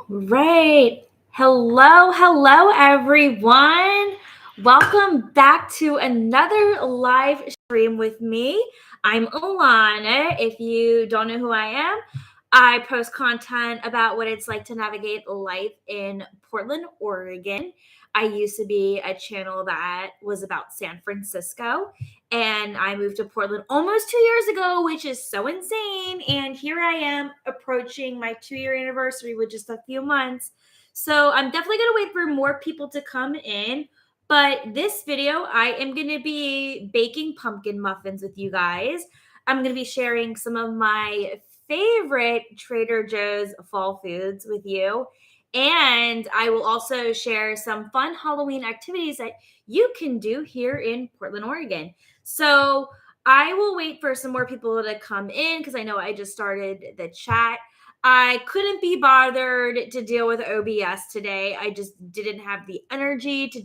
Right. Hello, everyone. Welcome back to another live stream with me. I'm Ilana. If you don't know who I am, I post content about what it's like to navigate life in Portland, Oregon. I used to be a channel that was about San Francisco, and I moved to Portland almost 2 years ago, which is so insane. And here I am approaching my 2 year anniversary with just a few months. So I'm definitely going to wait for more people to come in. But this video, I am going to be baking pumpkin muffins with you guys. I'm going to be sharing some of my favorite Trader Joe's fall foods with you. And I will also share some fun Halloween activities that you can do here in Portland, Oregon. So I will wait for some more people to come in because I know I just started the chat. I couldn't be bothered to deal with OBS today. I just didn't have the energy to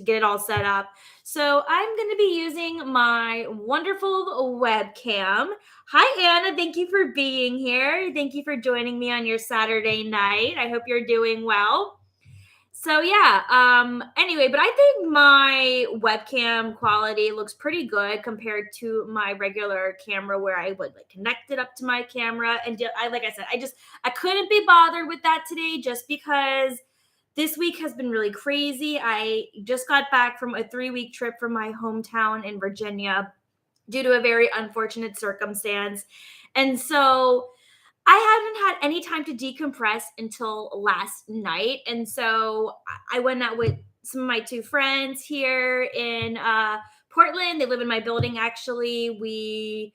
get it all set up. So I'm going to be using my wonderful webcam. Hi, Anna. Thank you for being here. Thank you for joining me on your Saturday night. I hope you're doing well. So anyway, but I think my webcam quality looks pretty good compared to my regular camera where I would connect it up to my camera and like I said, I couldn't be bothered with that today just because this week has been really crazy. I just got back from a 3-week trip from my hometown in Virginia due to a very unfortunate circumstance. And so I haven't had any time to decompress until last night. And so I went out with some of my two friends here in Portland. They live in my building, actually. We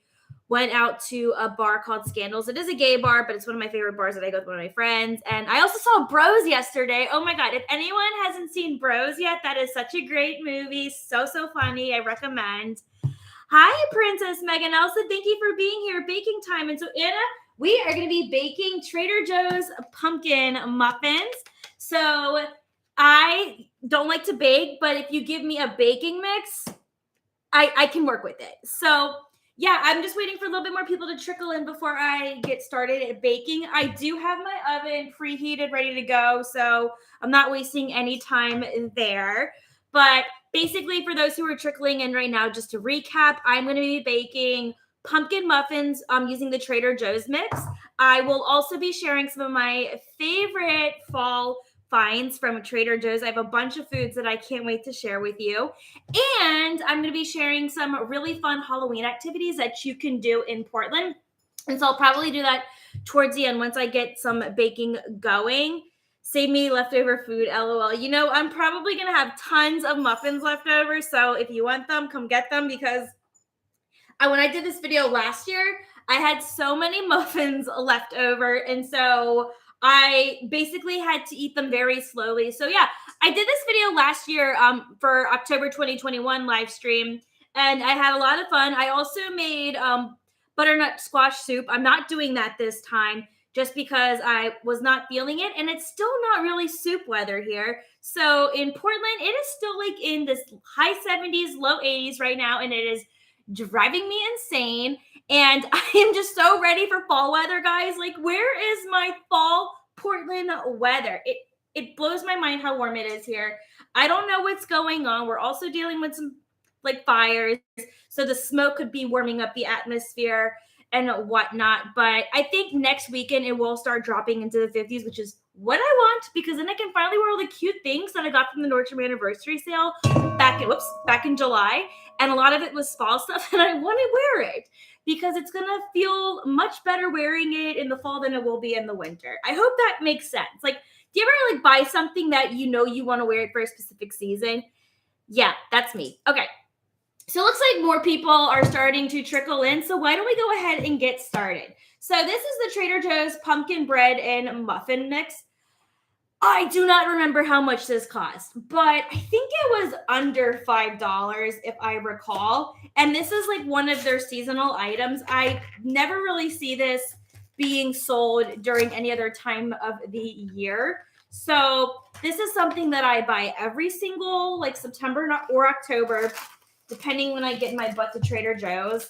went out to a bar called Scandals. It is a gay bar, but it's one of my favorite bars that I go with one of my friends. And I also saw Bros yesterday. Oh my God. If anyone hasn't seen Bros yet, that is such a great movie. So funny. I recommend. Hi, Princess Megan Elsa. Thank you for being here. Baking time. And so, Anna, we are going to be baking Trader Joe's pumpkin muffins. So I don't like to bake, but if you give me a baking mix, I can work with it. So yeah, I'm just waiting for a little bit more people to trickle in before I get started at baking. I do have my oven preheated, ready to go, so I'm not wasting any time there. But basically, for those who are trickling in right now, just to recap, I'm going to be baking pumpkin muffins using the Trader Joe's mix. I will also be sharing some of my favorite fall finds from Trader Joe's. I have a bunch of foods that I can't wait to share with you. And I'm going to be sharing some really fun Halloween activities that you can do in Portland. And so I'll probably do that towards the end once I get some baking going. Save me leftover food, LOL. You know, I'm probably going to have tons of muffins left over. So if you want them, come get them because when I did this video last year, I had so many muffins left over. And so I basically had to eat them very slowly. So yeah, I did this video last year for October 2021 live stream, and I had a lot of fun. I also made butternut squash soup. I'm not doing that this time just because I was not feeling it, and it's still not really soup weather here. So in Portland, it is still like in this high 70s, low 80s right now, and it is driving me insane. And I am just so ready for fall weather, guys. Like, where is my fall Portland weather? It blows my mind how warm it is here. I don't know what's going on. We're also dealing with some fires, so the smoke could be warming up the atmosphere and whatnot. But I think next weekend it will start dropping into the 50s, which is what I want, because then I can finally wear all the cute things that I got from the Nordstrom anniversary sale back in July. And a lot of it was fall stuff, and I want to wear it because it's going to feel much better wearing it in the fall than it will be in the winter. I hope that makes sense. Like, do you ever buy something that you know you want to wear it for a specific season? Yeah, that's me. Okay. So it looks like more people are starting to trickle in. So why don't we go ahead and get started? So this is the Trader Joe's pumpkin bread and muffin mix. I do not remember how much this cost, but I think it was under $5 if I recall. And this is one of their seasonal items. I never really see this being sold during any other time of the year. So this is something that I buy every single September or October, depending when I get my butt to Trader Joe's.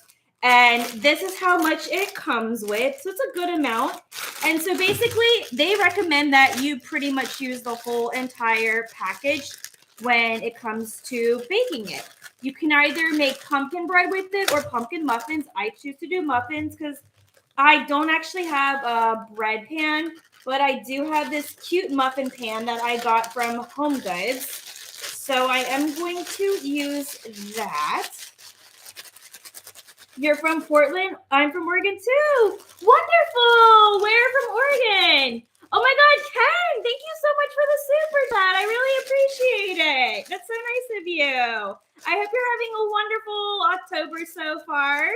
And this is how much it comes with. So it's a good amount. And so basically, they recommend that you pretty much use the whole entire package when it comes to baking it. You can either make pumpkin bread with it or pumpkin muffins. I choose to do muffins because I don't actually have a bread pan, but I do have this cute muffin pan that I got from Home Goods. So I am going to use that. You're from Portland? I'm from Oregon too. Wonderful. Where from Oregon? Oh my God, Ken, thank you so much for the super chat. I really appreciate it. That's so nice of you. I hope you're having a wonderful October so far.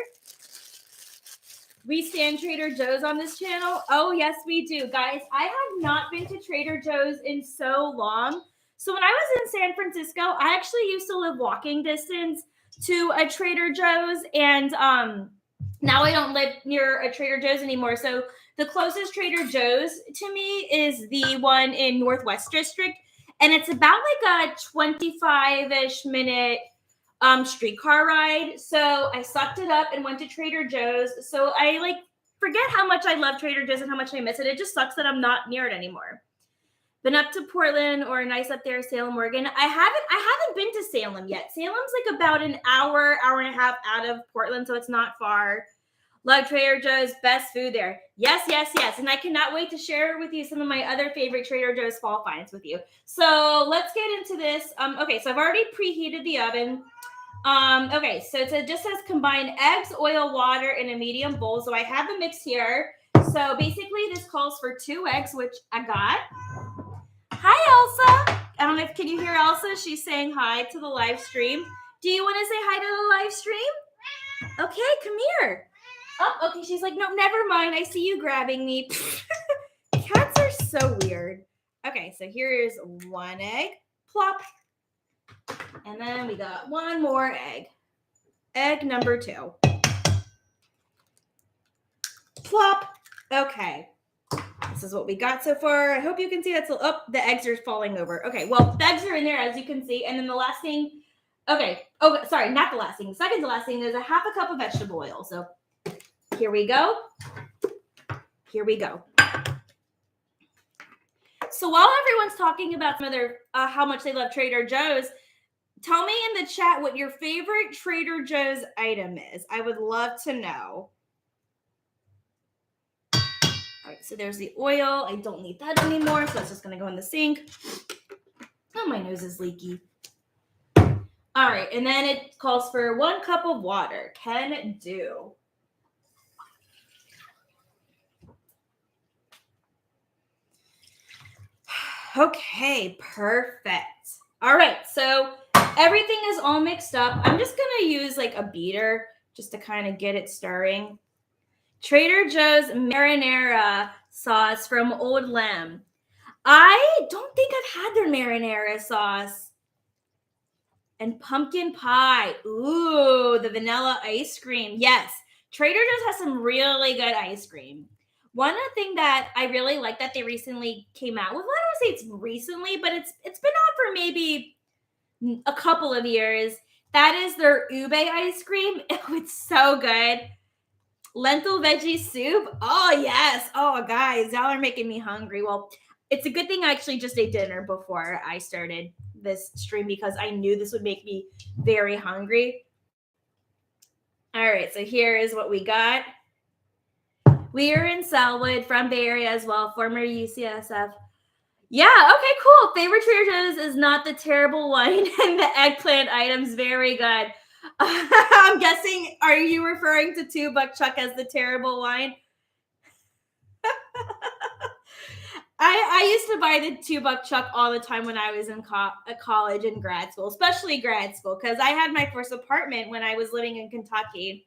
We stand Trader Joe's on this channel. Oh, yes, we do. Guys, I have not been to Trader Joe's in so long. So when I was in San Francisco, I actually used to live walking distance to a Trader Joe's. And now I don't live near a Trader Joe's anymore. So the closest Trader Joe's to me is the one in Northwest District. And it's about like a 25-ish minute streetcar ride. So I sucked it up and went to Trader Joe's. So I like forget how much I love Trader Joe's and how much I miss it. It just sucks that I'm not near it anymore. Been up to Portland or nice up there, Salem, Oregon. I haven't been to Salem yet. Salem's like about an hour and a half out of Portland, so it's not far. Love Trader Joe's, best food there. Yes, yes, yes. And I cannot wait to share with you some of my other favorite Trader Joe's fall finds with you. So let's get into this. Okay, so I've already preheated the oven. Okay, so it just says combine eggs, oil, water in a medium bowl. So I have the mix here. So basically this calls for 2 eggs, which I got. Hi, Elsa. I don't know if, can you hear Elsa? She's saying hi to the live stream. Do you want to say hi to the live stream? Okay, come here. Oh, okay. She's like, no, never mind. I see you grabbing me. Cats are so weird. Okay, so here is 1 egg. Plop. And then we got 1 more egg. Egg number 2. Plop. Okay. This is what we got so far. I hope you can see that's, oh, the eggs are falling over. Okay, well, the eggs are in there, as you can see. And then the last thing, okay. Oh, sorry, not the last thing. The second to last thing, there's a 1/2 cup of vegetable oil. So here we go. Here we go. So while everyone's talking about some of their, how much they love Trader Joe's, tell me in the chat what your favorite Trader Joe's item is. I would love to know. All right, so there's the oil. I don't need that anymore, so it's just going to go in the sink. Oh, my nose is leaky. All right, and then it calls for 1 cup of water. Can do. Okay, perfect. All right, so everything is all mixed up. I'm just going to use like a beater just to kind of get it stirring. Trader Joe's marinara sauce from Old Lamb. I don't think I've had their marinara sauce. And pumpkin pie. Ooh, the vanilla ice cream. Yes, Trader Joe's has some really good ice cream. One thing that I really like that they recently came out with, well, I don't want to say it's recently, but it's been out for maybe a couple of years. That is their ube ice cream. Oh, it's so good. Lentil veggie soup. Oh, yes. Oh, guys, y'all are making me hungry. Well, it's a good thing I actually just ate dinner before I started this stream because I knew this would make me very hungry. All right, so here is what we got. We are in Selwood from Bay Area as well, former UCSF. Yeah, okay, cool. Favorite Trader Joe's is not the terrible wine and the eggplant items. Very good. I'm guessing, are you referring to $2 Chuck as the terrible wine? I used to buy the $2 Chuck all the time when I was in college and grad school, especially grad school, because I had my first apartment when I was living in Kentucky.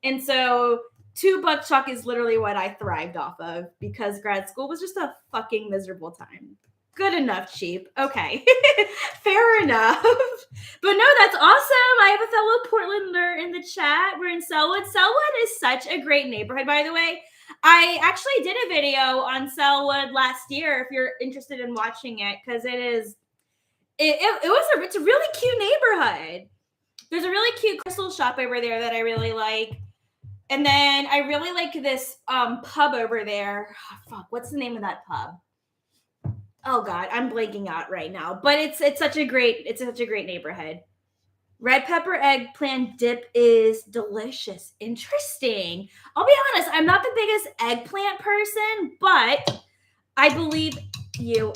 And so $2 Chuck is literally what I thrived off of because grad school was just a fucking miserable time. Good enough, cheap. Okay. Fair enough. But no, that's awesome. I have a fellow Portlander in the chat. We're in Selwood. Selwood is such a great neighborhood, by the way. I actually did a video on Selwood last year if you're interested in watching it, because it's a really cute neighborhood. There's a really cute crystal shop over there that I really like. And then I really like this pub over there. Oh, fuck, what's the name of that pub? Oh God, I'm blanking out right now. But it's such a great neighborhood. Red pepper eggplant dip is delicious. Interesting. I'll be honest, I'm not the biggest eggplant person, but I believe you.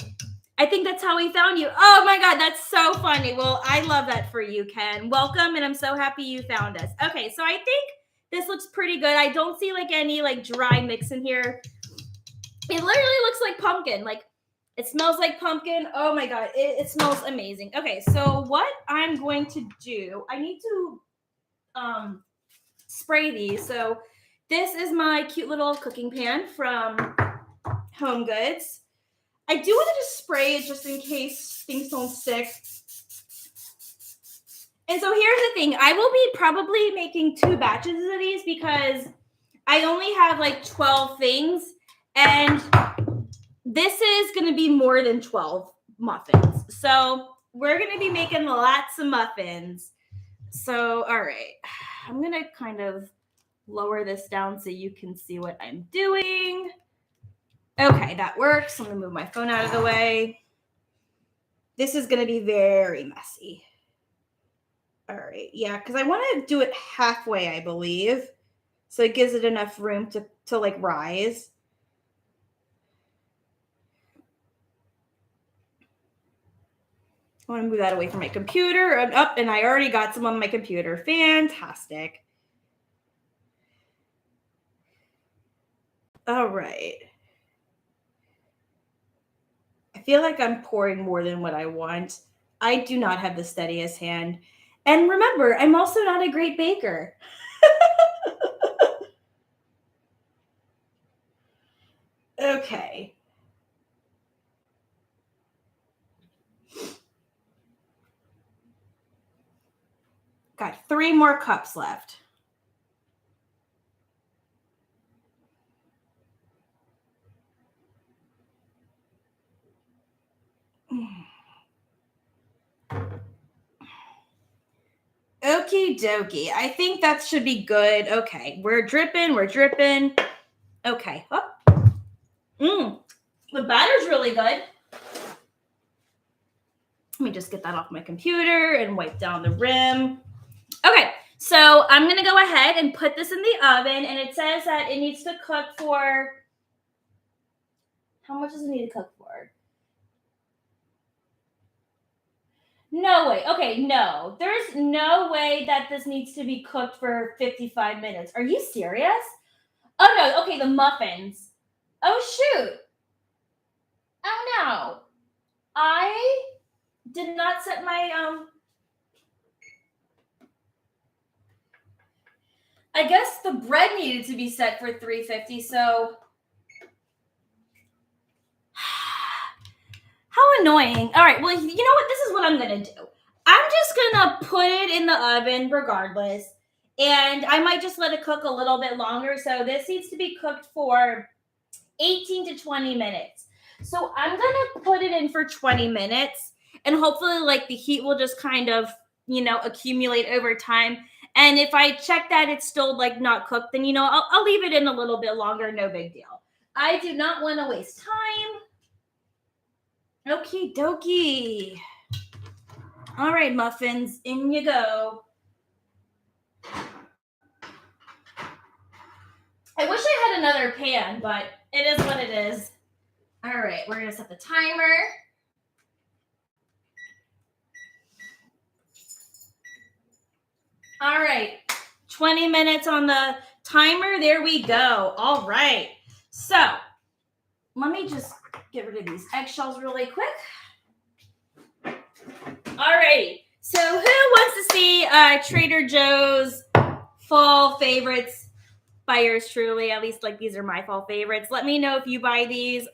I think that's how we found you. Oh my God, that's so funny. Well, I love that for you, Ken. Welcome, and I'm so happy you found us. Okay, so I think this looks pretty good. I don't see like any like dry mix in here. It literally looks like pumpkin. Like it smells like pumpkin. Oh my God, it smells amazing. Okay, so what I'm going to do, I need to spray these. So this is my cute little cooking pan from Home Goods. I do want to just spray it just in case things don't stick. And so here's the thing. I will be probably making 2 batches of these because I only have like 12 things. And this is going to be more than 12 muffins. So we're going to be making lots of muffins. So, all right. I'm going to kind of lower this down so you can see what I'm doing. Okay, that works. I'm going to move my phone out of the way. This is going to be very messy. All right. Yeah, because I want to do it halfway, I believe. So it gives it enough room to like rise. I want to move that away from my computer. I'm up, and I already got some on my computer. Fantastic. All right. I feel like I'm pouring more than what I want. I do not have the steadiest hand. And remember, I'm also not a great baker. Okay. Got 3 more cups left. Okie dokie. I think that should be good. Okay. We're dripping. Okay. Oh. The batter's really good. Let me just get that off my computer and wipe down the rim. Okay. So I'm going to go ahead and put this in the oven. And it says that it needs to cook for... How much does it need to cook for? No way. Okay, no. There's no way that this needs to be cooked for 55 minutes. Are you serious? Oh, no. Okay, the muffins. Oh, shoot. Oh, no. I did not set my, I guess the bread needed to be set for 350, so... How annoying. All right, well, you know what? This is what I'm going to do. I'm just going to put it in the oven regardless, and I might just let it cook a little bit longer. So this needs to be cooked for 18 to 20 minutes. So I'm going to put it in for 20 minutes, and hopefully, like, the heat will just kind of, accumulate over time. And if I check that it's still, like, not cooked, then, I'll leave it in a little bit longer. No big deal. I do not want to waste time. Okie dokie. All right, muffins, in you go. I wish I had another pan, but it is what it is. All right, we're going to set the timer. All right, 20 minutes on the timer. There we go. All right. So let me just get rid of these eggshells really quick. All right. So who wants to see Trader Joe's fall favorites by yours truly? At least, like, these are my fall favorites. Let me know if you buy these.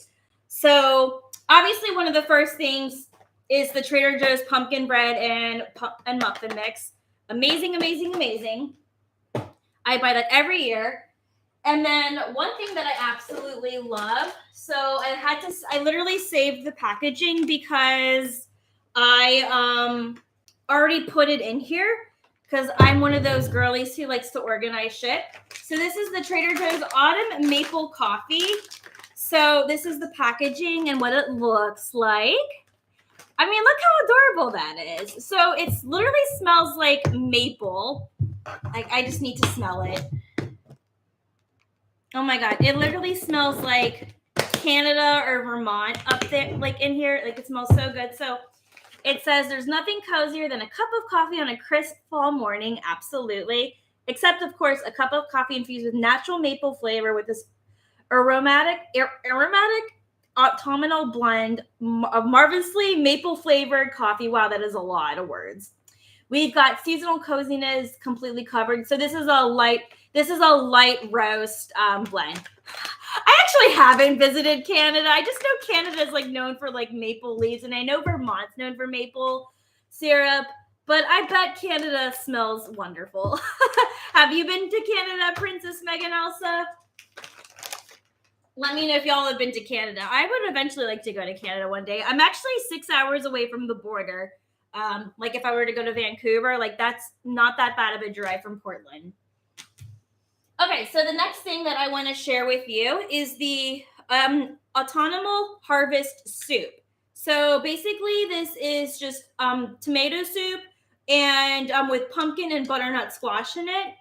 So obviously one of the first things is the Trader Joe's pumpkin bread and muffin mix. Amazing, amazing, amazing. I buy that every year. And then one thing that I absolutely love, so I literally saved the packaging because I already put it in here because I'm one of those girlies who likes to organize shit. So this is the Trader Joe's Autumn Maple Coffee. So this is the packaging and what it looks like. I mean, look how adorable that is. So it literally smells like maple. Like, I just need to smell it. Oh my God. It literally smells like Canada or Vermont up there, like in here. Like, it smells so good. So it says there's nothing cozier than a cup of coffee on a crisp fall morning. Absolutely. Except, of course, a cup of coffee infused with natural maple flavor with this aromatic autumnal blend of marvelously maple flavored coffee. Wow, that is a lot of words. We've got seasonal coziness completely covered. So this is a light roast blend. I actually haven't visited Canada. I just know Canada is like known for like maple leaves, and I know Vermont's known for maple syrup, but I bet Canada smells wonderful. Have you been to Canada, Princess Megan Elsa? Let me know if y'all have been to Canada. I would eventually like to go to Canada one day. I'm actually 6 hours away from the border. Like if I were to go to Vancouver, like that's not that bad of a drive from Portland. Okay, so the next thing that I want to share with you is the autumnal harvest soup. So basically this is just tomato soup and with pumpkin and butternut squash in it.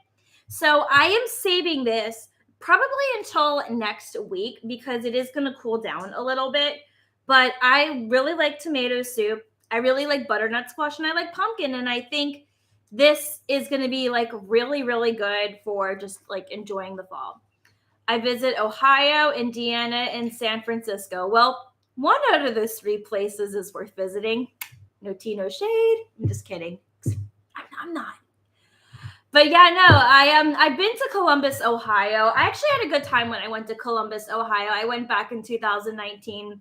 So I am saving this probably until next week because it is going to cool down a little bit. But I really like tomato soup. I really like butternut squash and I like pumpkin. And I think this is going to be like really, really good for just like enjoying the fall. I visit Ohio, Indiana, and San Francisco. Well, one out of those 3 places is worth visiting. No tea, no shade. I'm just kidding. I'm not. But yeah, no, I've been to Columbus, Ohio. I actually had a good time when I went to Columbus, Ohio. I went back in 2019.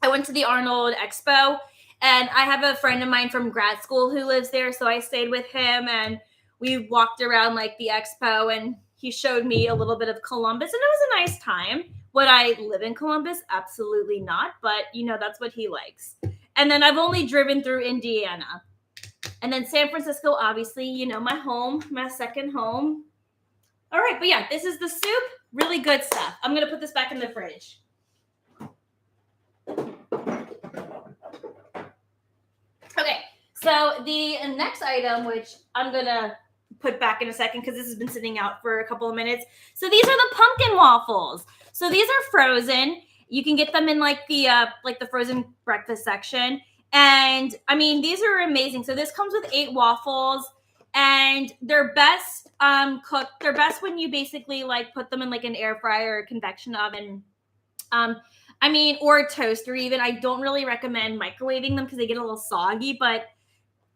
I went to the Arnold Expo, and I have a friend of mine from grad school who lives there, so I stayed with him, and we walked around like the expo, and he showed me a little bit of Columbus, and it was a nice time. Would I live in Columbus? Absolutely not, but you know, that's what he likes. And then I've only driven through Indiana. And then San Francisco, obviously, you know, my home, my second home. All right, but yeah, this is the soup. Really good stuff. I'm going to put this back in the fridge. Okay, so the next item, which I'm going to put back in a second because this has been sitting out for a couple of minutes. So these are the pumpkin waffles. So these are frozen. You can get them in like the frozen breakfast section. And I mean, these are amazing. So this comes with 8 waffles, and they're best cooked. They're best when you basically like put them in like an air fryer or convection oven. I mean, or a toaster even. I don't really recommend microwaving them because they get a little soggy, but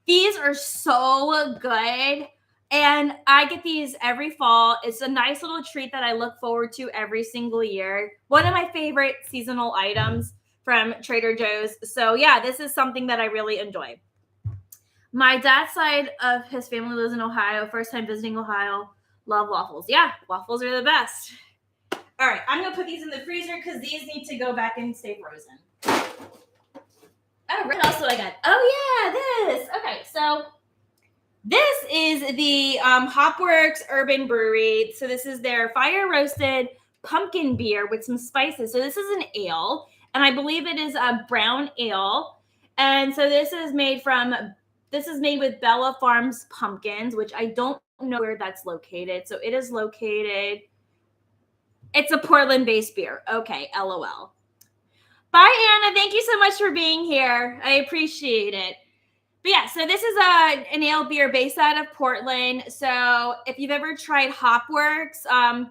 these are so good. And I get these every fall. It's a nice little treat that I look forward to every single year. One of my favorite seasonal items from Trader Joe's. So yeah, this is something that I really enjoy. My dad's side of his family lives in Ohio. First time visiting Ohio. Love waffles. Yeah, waffles are the best. All right, I'm going to put these in the freezer because these need to go back and stay frozen. All right, what else do I got? Oh yeah, this. Okay, so this is the Hopworks Urban Brewery. So this is their fire roasted pumpkin beer with some spices. So this is an ale, and I believe it is a brown ale. And so this is made with Bella Farms pumpkins, which I don't know where that's located. So it is located. It's a Portland-based beer. Okay, LOL. Bye, Anna. Thank you so much for being here. I appreciate it. But yeah, so this is an ale beer based out of Portland. So if you've ever tried Hopworks, I've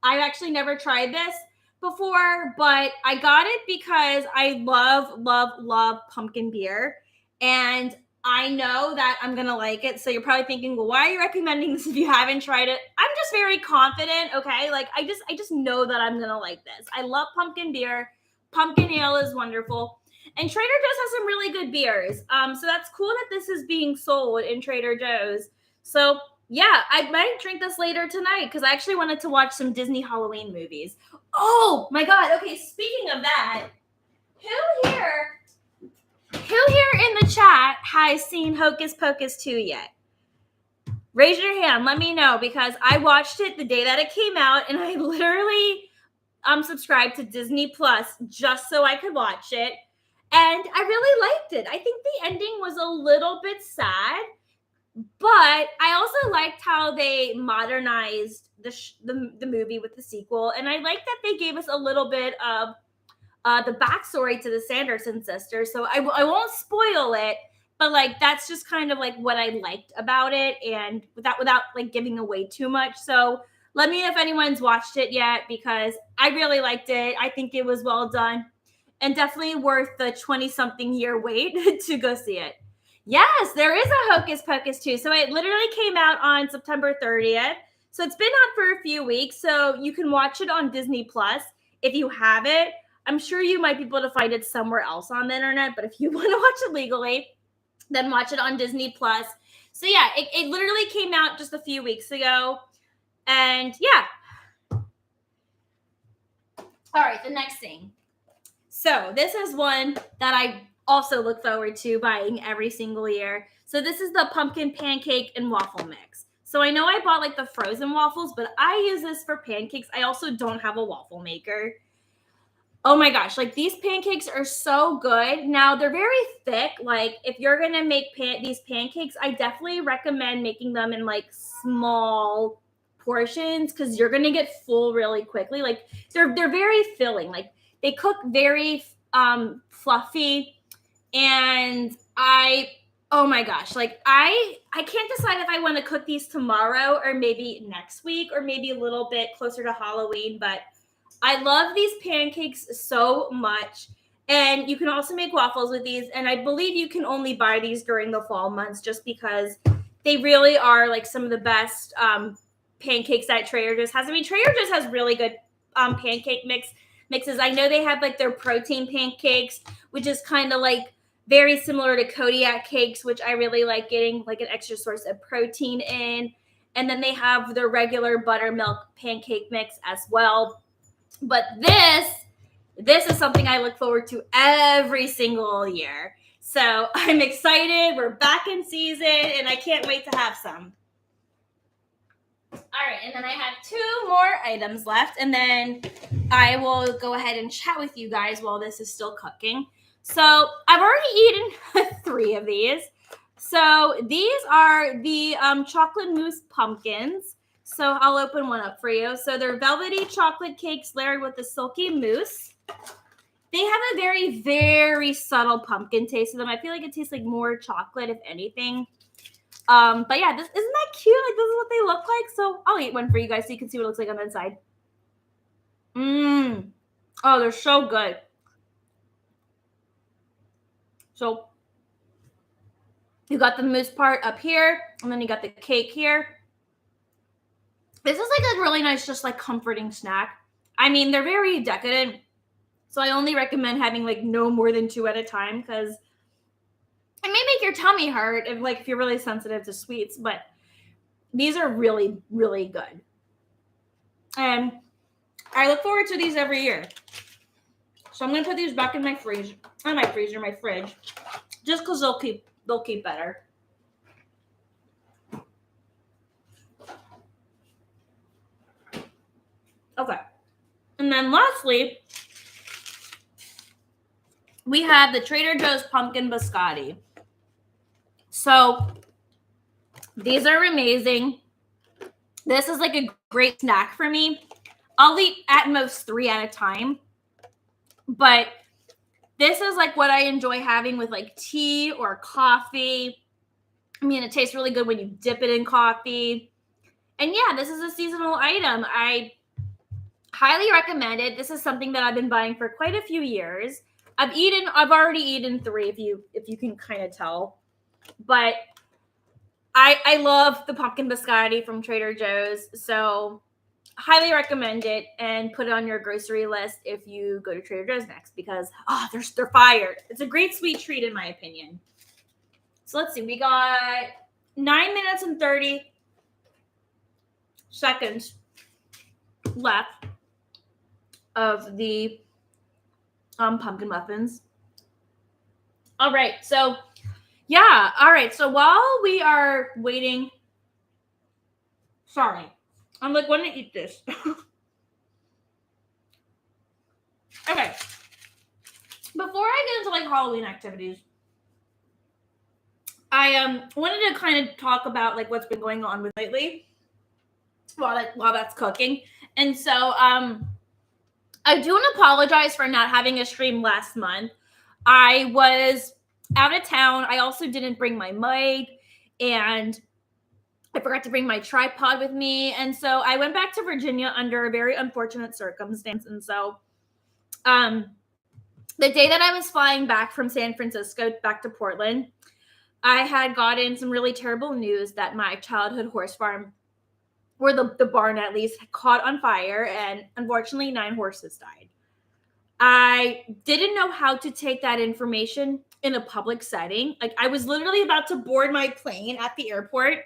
actually never tried this before, but I got it because I love pumpkin beer. And I know that I'm going to like it. So you're probably thinking, well, why are you recommending this if you haven't tried it? I'm just very confident, okay? Like I just know that I'm going to like this. I love pumpkin beer. Pumpkin ale is wonderful. And Trader Joe's has some really good beers. So that's cool that this is being sold in Trader Joe's. So yeah, I might drink this later tonight because I actually wanted to watch some Disney Halloween movies. Oh my God. Okay, speaking of that, who here in the chat has seen Hocus Pocus 2 yet? Raise your hand. Let me know, because I watched it the day that it came out, and I literally subscribed to Disney Plus just so I could watch it. And I really liked it. I think the ending was a little bit sad, but I also liked how they modernized the movie with the sequel. And I like that they gave us a little bit of the backstory to the Sanderson sisters. So I won't spoil it, but like that's just kind of like what I liked about it, and without like giving away too much. So let me know if anyone's watched it yet, because I really liked it. I think it was well done, and definitely worth the 20-something year wait to go see it. Yes, there is a Hocus Pocus too. So it literally came out on September 30th. So it's been out for a few weeks. So you can watch it on Disney Plus if you have it. I'm sure you might be able to find it somewhere else on the internet, but if you want to watch it legally, then watch it on Disney Plus. So yeah, it literally came out just a few weeks ago. And yeah. All right, the next thing. So this is one that I also look forward to buying every single year. So this is the pumpkin pancake and waffle mix. So I know I bought like the frozen waffles, but I use this for pancakes. I also don't have a waffle maker. Oh my gosh, like these pancakes are so good. Now they're very thick. Like if you're going to make these pancakes, I definitely recommend making them in like small portions, because you're going to get full really quickly. Like they're very filling. Like they cook very fluffy, and oh my gosh, like I can't decide if I want to cook these tomorrow or maybe next week or maybe a little bit closer to Halloween, but I love these pancakes so much. And you can also make waffles with these. And I believe you can only buy these during the fall months, just because they really are like some of the best pancakes that Trader Joe's has. I mean, Trader Joe's has really good pancake mixes. I know they have like their protein pancakes, which is kind of like very similar to Kodiak cakes, which I really like getting like an extra source of protein in. And then they have their regular buttermilk pancake mix as well. But this is something I look forward to every single year. So I'm excited. We're back in season, and I can't wait to have some. All right, and then I have 2 more items left, and then I will go ahead and chat with you guys while this is still cooking. So I've already eaten 3 of these. So these are the chocolate mousse pumpkins. So I'll open one up for you. So they're velvety chocolate cakes layered with a silky mousse. They have a very, very subtle pumpkin taste to them. I feel like it tastes like more chocolate, if anything. But yeah, isn't that cute? Like, this is what they look like. So I'll eat one for you guys so you can see what it looks like on the inside. Oh, they're so good. So you got the mousse part up here, and then you got the cake here. This is like a really nice, just like comforting snack. I mean, they're very decadent, so I only recommend having like no more than 2 at a time, because it may make your tummy hurt if you're really sensitive to sweets. But these are really, really good, and I look forward to these every year. So I'm gonna put these back in my fridge, just because they'll keep better. Okay. And then lastly, we have the Trader Joe's pumpkin biscotti. So these are amazing. This is like a great snack for me. I'll eat at most 3 at a time. But this is like what I enjoy having with like tea or coffee. I mean, it tastes really good when you dip it in coffee. And yeah, this is a seasonal item. I highly recommend it. This is something that I've been buying for quite a few years. I've already eaten 3, if you can kind of tell. But I love the pumpkin biscotti from Trader Joe's. So highly recommend it, and put it on your grocery list if you go to Trader Joe's next, because they're fire. It's a great sweet treat in my opinion. So let's see. We got 9 minutes and 30 seconds left of the pumpkin muffins. All right. So yeah. All right. So while we are waiting Sorry. I'm like, when to eat this. Okay. Before I get into like Halloween activities, I wanted to kind of talk about like what's been going on with lately while that's cooking. And so I do want to apologize for not having a stream last month. I was out of town. I also didn't bring my mic, and I forgot to bring my tripod with me. And so I went back to Virginia under a very unfortunate circumstance. And so the day that I was flying back from San Francisco back to Portland, I had gotten some really terrible news that my childhood horse farm, or the barn at least, caught on fire, and unfortunately 9 horses died. I didn't know how to take that information in a public setting. Like, I was literally about to board my plane at the airport,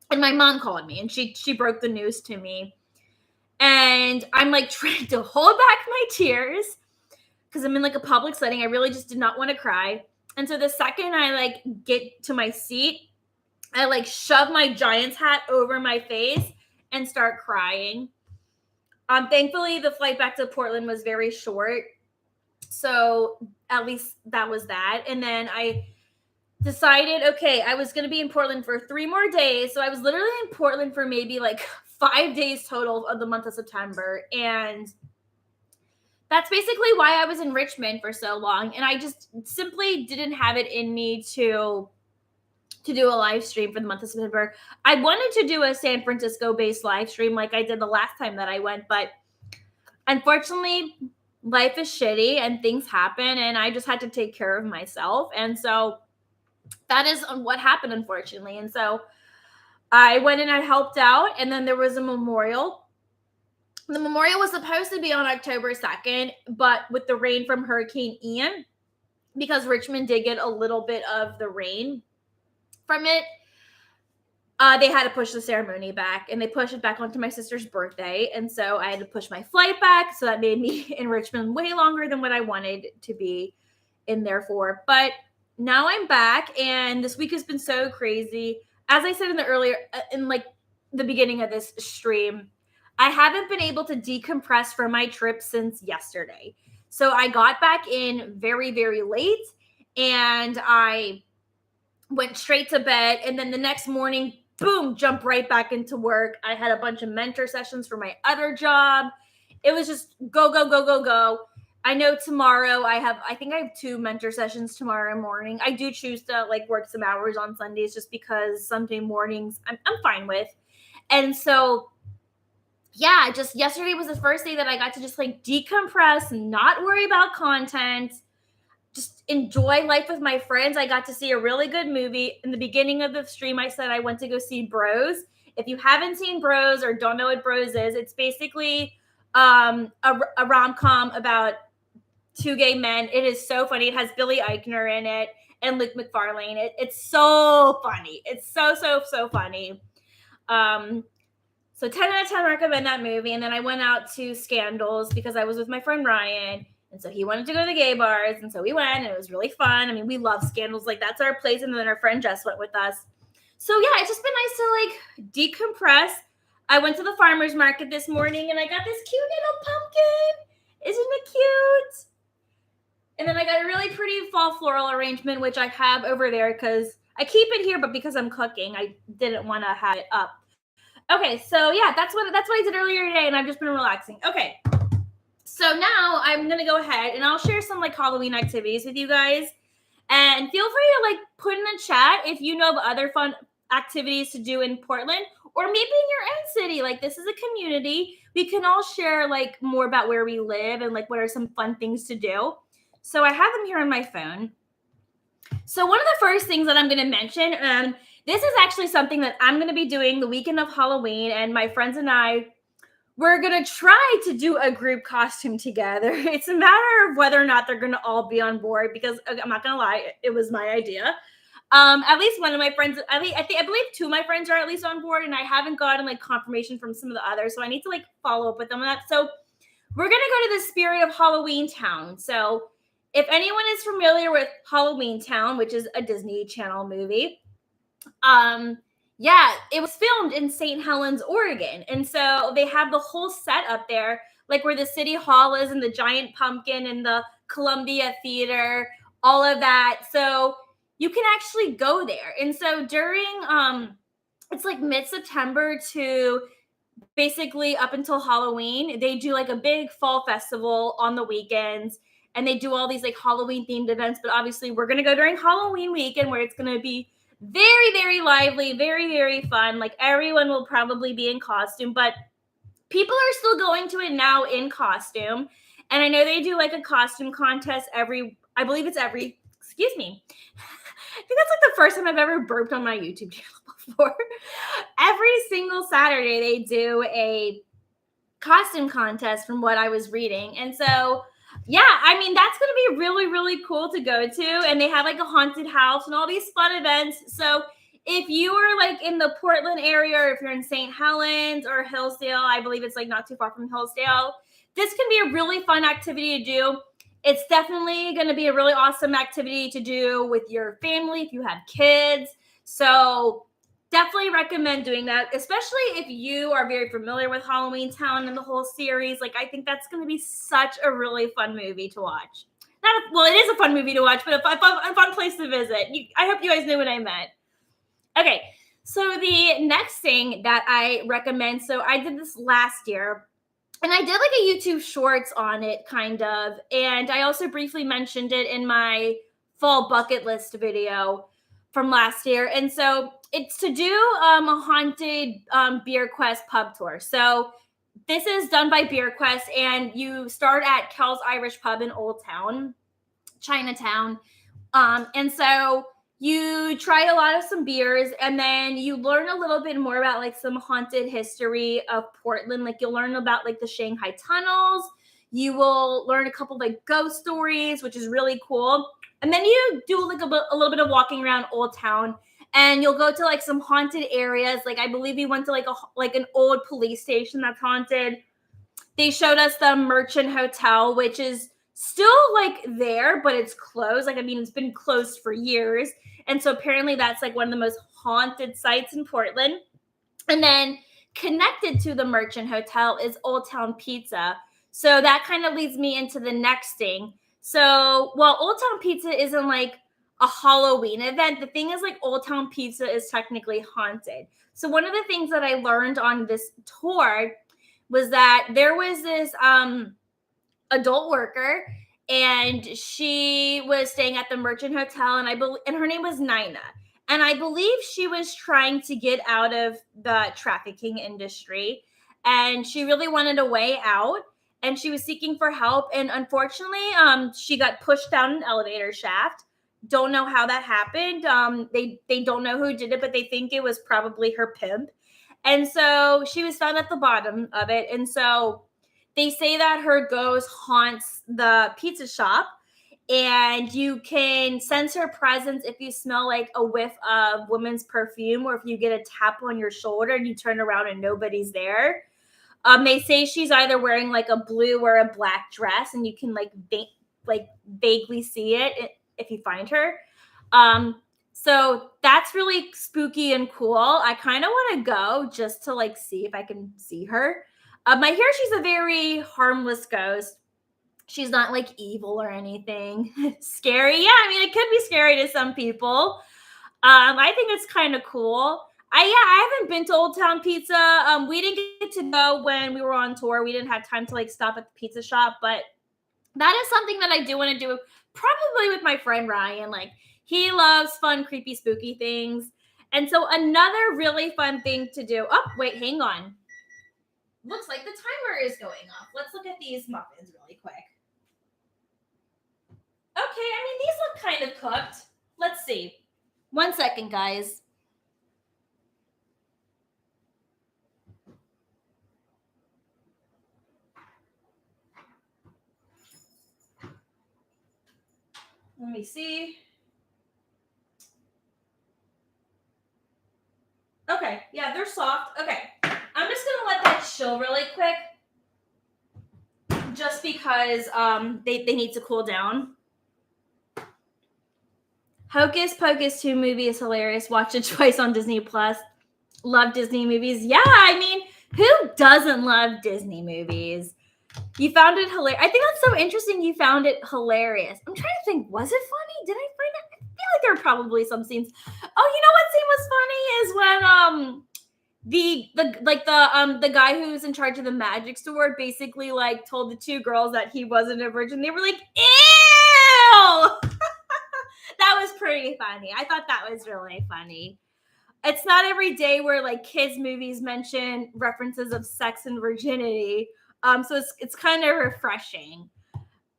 and my mom called me, and she broke the news to me. And I'm like trying to hold back my tears because I'm in like a public setting. I really just did not want to cry. And so the second I like get to my seat, I like shove my Giants hat over my face and start crying. Thankfully, the flight back to Portland was very short. So at least that was that. And then I decided, okay, I was going to be in Portland for 3 more days. So I was literally in Portland for maybe like 5 days total of the month of September. And that's basically why I was in Richmond for so long. And I just simply didn't have it in me to do a live stream for the month of September. I wanted to do a San Francisco based live stream like I did the last time that I went, but unfortunately life is shitty and things happen, and I just had to take care of myself. And so that is what happened, unfortunately. And so I went and I helped out, and then there was a memorial. The memorial was supposed to be on October 2nd, but with the rain from Hurricane Ian, because Richmond did get a little bit of the rain from it, they had to push the ceremony back, and they pushed it back onto my sister's birthday. And so I had to push my flight back. So that made me in Richmond way longer than what I wanted to be in there for. But now I'm back, and this week has been so crazy. As I said in like the beginning of this stream, I haven't been able to decompress from my trip since yesterday. So I got back in very, very late, and I went straight to bed. And then the next morning, boom, jump right back into work. I had a bunch of mentor sessions for my other job. It was just go, go, go, go, go. I know tomorrow I think I have 2 mentor sessions tomorrow morning. I do choose to like work some hours on Sundays just because Sunday mornings I'm fine with. And so, yeah, just yesterday was the first day that I got to just like decompress, not worry about content, just enjoy life with my friends. I got to see a really good movie. In the beginning of the stream, I said I went to go see Bros. If you haven't seen Bros or don't know what Bros is, it's basically a rom-com about 2 gay men. It is so funny. It has Billy Eichner in it and Luke McFarlane. It's so funny. It's so funny. So 10 out of 10 recommend that movie. And then I went out to Scandals because I was with my friend Ryan. And so he wanted to go to the gay bars. And so we went, and it was really fun. I mean, we love Scandals. Like, that's our place. And then our friend Jess went with us. So yeah, it's just been nice to like decompress. I went to the farmer's market this morning, and I got this cute little pumpkin. Isn't it cute? And then I got a really pretty fall floral arrangement, which I have over there because I keep it here, but because I'm cooking, I didn't want to have it up. Okay, so yeah, that's what I did earlier today, and I've just been relaxing. Okay, so now I'm gonna go ahead and I'll share some like Halloween activities with you guys, and feel free to like put in the chat if you know of other fun activities to do in Portland or maybe in your own city. Like, this is a community. We can all share like more about where we live and like what are some fun things to do. So I have them here on my phone. So one of the first things that I'm going to mention, this is actually something that I'm going to be doing the weekend of Halloween, and my friends and I, we're going to try to do a group costume together. It's a matter of whether or not they're going to all be on board, because I'm not going to lie, it was my idea. At least one of my friends, I believe 2 of my friends are at least on board, and I haven't gotten like confirmation from some of the others, so I need to like follow up with them on that. So we're going to go to the Spirit of Halloween Town. So if anyone is familiar with Halloween Town, which is a Disney Channel movie, Yeah, it was filmed in St. Helens, Oregon. And so they have the whole set up there, like where the city hall is and the giant pumpkin and the Columbia Theater, all of that. So you can actually go there. And so during it's like mid-September to basically up until Halloween, they do like a big fall festival on the weekends, and they do all these like Halloween themed events. But obviously, we're gonna go during Halloween weekend where it's gonna be very, very lively, very, very fun. Like everyone will probably be in costume, but people are still going to it now in costume. And I know they do like a costume contest I believe it's every, excuse me. I think that's like the first time I've ever burped on my YouTube channel before. Every single Saturday, they do a costume contest from what I was reading. And so, yeah, I mean, that's going to be really, really cool to go to. And they have like a haunted house and all these fun events. So, if you are like in the Portland area, or if you're in St. Helens or Hillsdale, I believe it's like not too far from Hillsdale, this can be a really fun activity to do. It's definitely going to be a really awesome activity to do with your family if you have kids. So, definitely recommend doing that, especially if you are very familiar with Halloween Town and the whole series. Like, I think that's going to be such a really fun movie to watch. Well, it is a fun movie to watch, but a fun place to visit. I hope you guys knew what I meant. Okay, so the next thing that I recommend, so I did this last year, and I did like a YouTube shorts on it, kind of, and I also briefly mentioned it in my fall bucket list video from last year. And so it's to do a haunted Beer Quest pub tour. So this is done by Beer Quest, and you start at Kel's Irish Pub in Old Town, Chinatown. And so you try a lot of some beers, and then you learn a little bit more about like some haunted history of Portland. Like you'll learn about like the Shanghai tunnels. You will learn a couple like ghost stories, which is really cool. And then you do like a little bit of walking around Old Town, and you'll go to like some haunted areas. Like I believe we went to like an old police station that's haunted. They showed us the Merchant Hotel, which is still like there, but it's closed. Like, I mean, it's been closed for years. And so apparently that's like one of the most haunted sites in Portland. And then connected to the Merchant Hotel is Old Town Pizza. So that kind of leads me into the next thing. So while Old Town Pizza isn't like a Halloween event, the thing is like Old Town Pizza is technically haunted. So one of the things that I learned on this tour was that there was this adult worker, and she was staying at the Merchant Hotel, and her name was Nina. And I believe she was trying to get out of the trafficking industry, and she really wanted a way out, and she was seeking for help. And unfortunately, she got pushed down an elevator shaft. Don't know how that happened. They don't know who did it, but they think it was probably her pimp. And so she was found at the bottom of it. And so they say that her ghost haunts the pizza shop, and you can sense her presence if you smell like a whiff of women's perfume, or if you get a tap on your shoulder and you turn around and nobody's there. They say she's either wearing like a blue or a black dress, and you can like vaguely see it if you find her. So that's really spooky and cool. I kind of want to go just to like see if I can see her. I hear she's a very harmless ghost. She's not like evil or anything. Scary. Yeah, I mean, it could be scary to some people. I think it's kind of cool. I haven't been to Old Town Pizza. We didn't get to go when we were on tour. We didn't have time to like stop at the pizza shop, but that is something that I do want to do, probably with my friend Ryan. Like, he loves fun, creepy, spooky things. And so another really fun thing to do. Oh, wait, hang on. Looks like the timer is going off. Let's look at these muffins really quick. Okay, I mean, these look kind of cooked. Let's see. 1 second, guys. Let me see. Okay, yeah, they're soft. Okay, I'm just gonna let that chill really quick, just because they need to cool down. Hocus Pocus 2 movie is hilarious. Watch it twice on Disney Plus. Love Disney movies. Yeah, I mean, who doesn't love Disney movies? You found it hilarious. I think that's so interesting. You found it hilarious. I'm trying to think. Was it funny? Did I find it? I feel like there are probably some scenes. Oh, you know what scene was funny is when the guy who's in charge of the magic store basically like told the two girls that he wasn't a virgin. They were like, ew. That was pretty funny. I thought that was really funny. It's not every day where like kids movies mention references of sex and virginity. So it's kind of refreshing.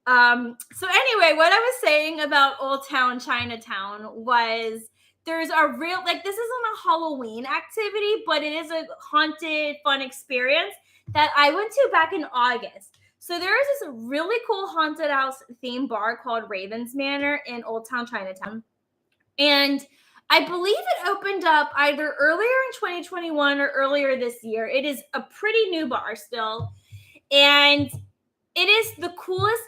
So anyway, what I was saying about Old Town Chinatown was there's a real, like, this isn't a Halloween activity, but it is a haunted fun experience that I went to back in August. So there is this really cool haunted house theme bar called Raven's Manor in Old Town Chinatown. And I believe it opened up either earlier in 2021 or earlier this year. It is a pretty new bar still. And it is the coolest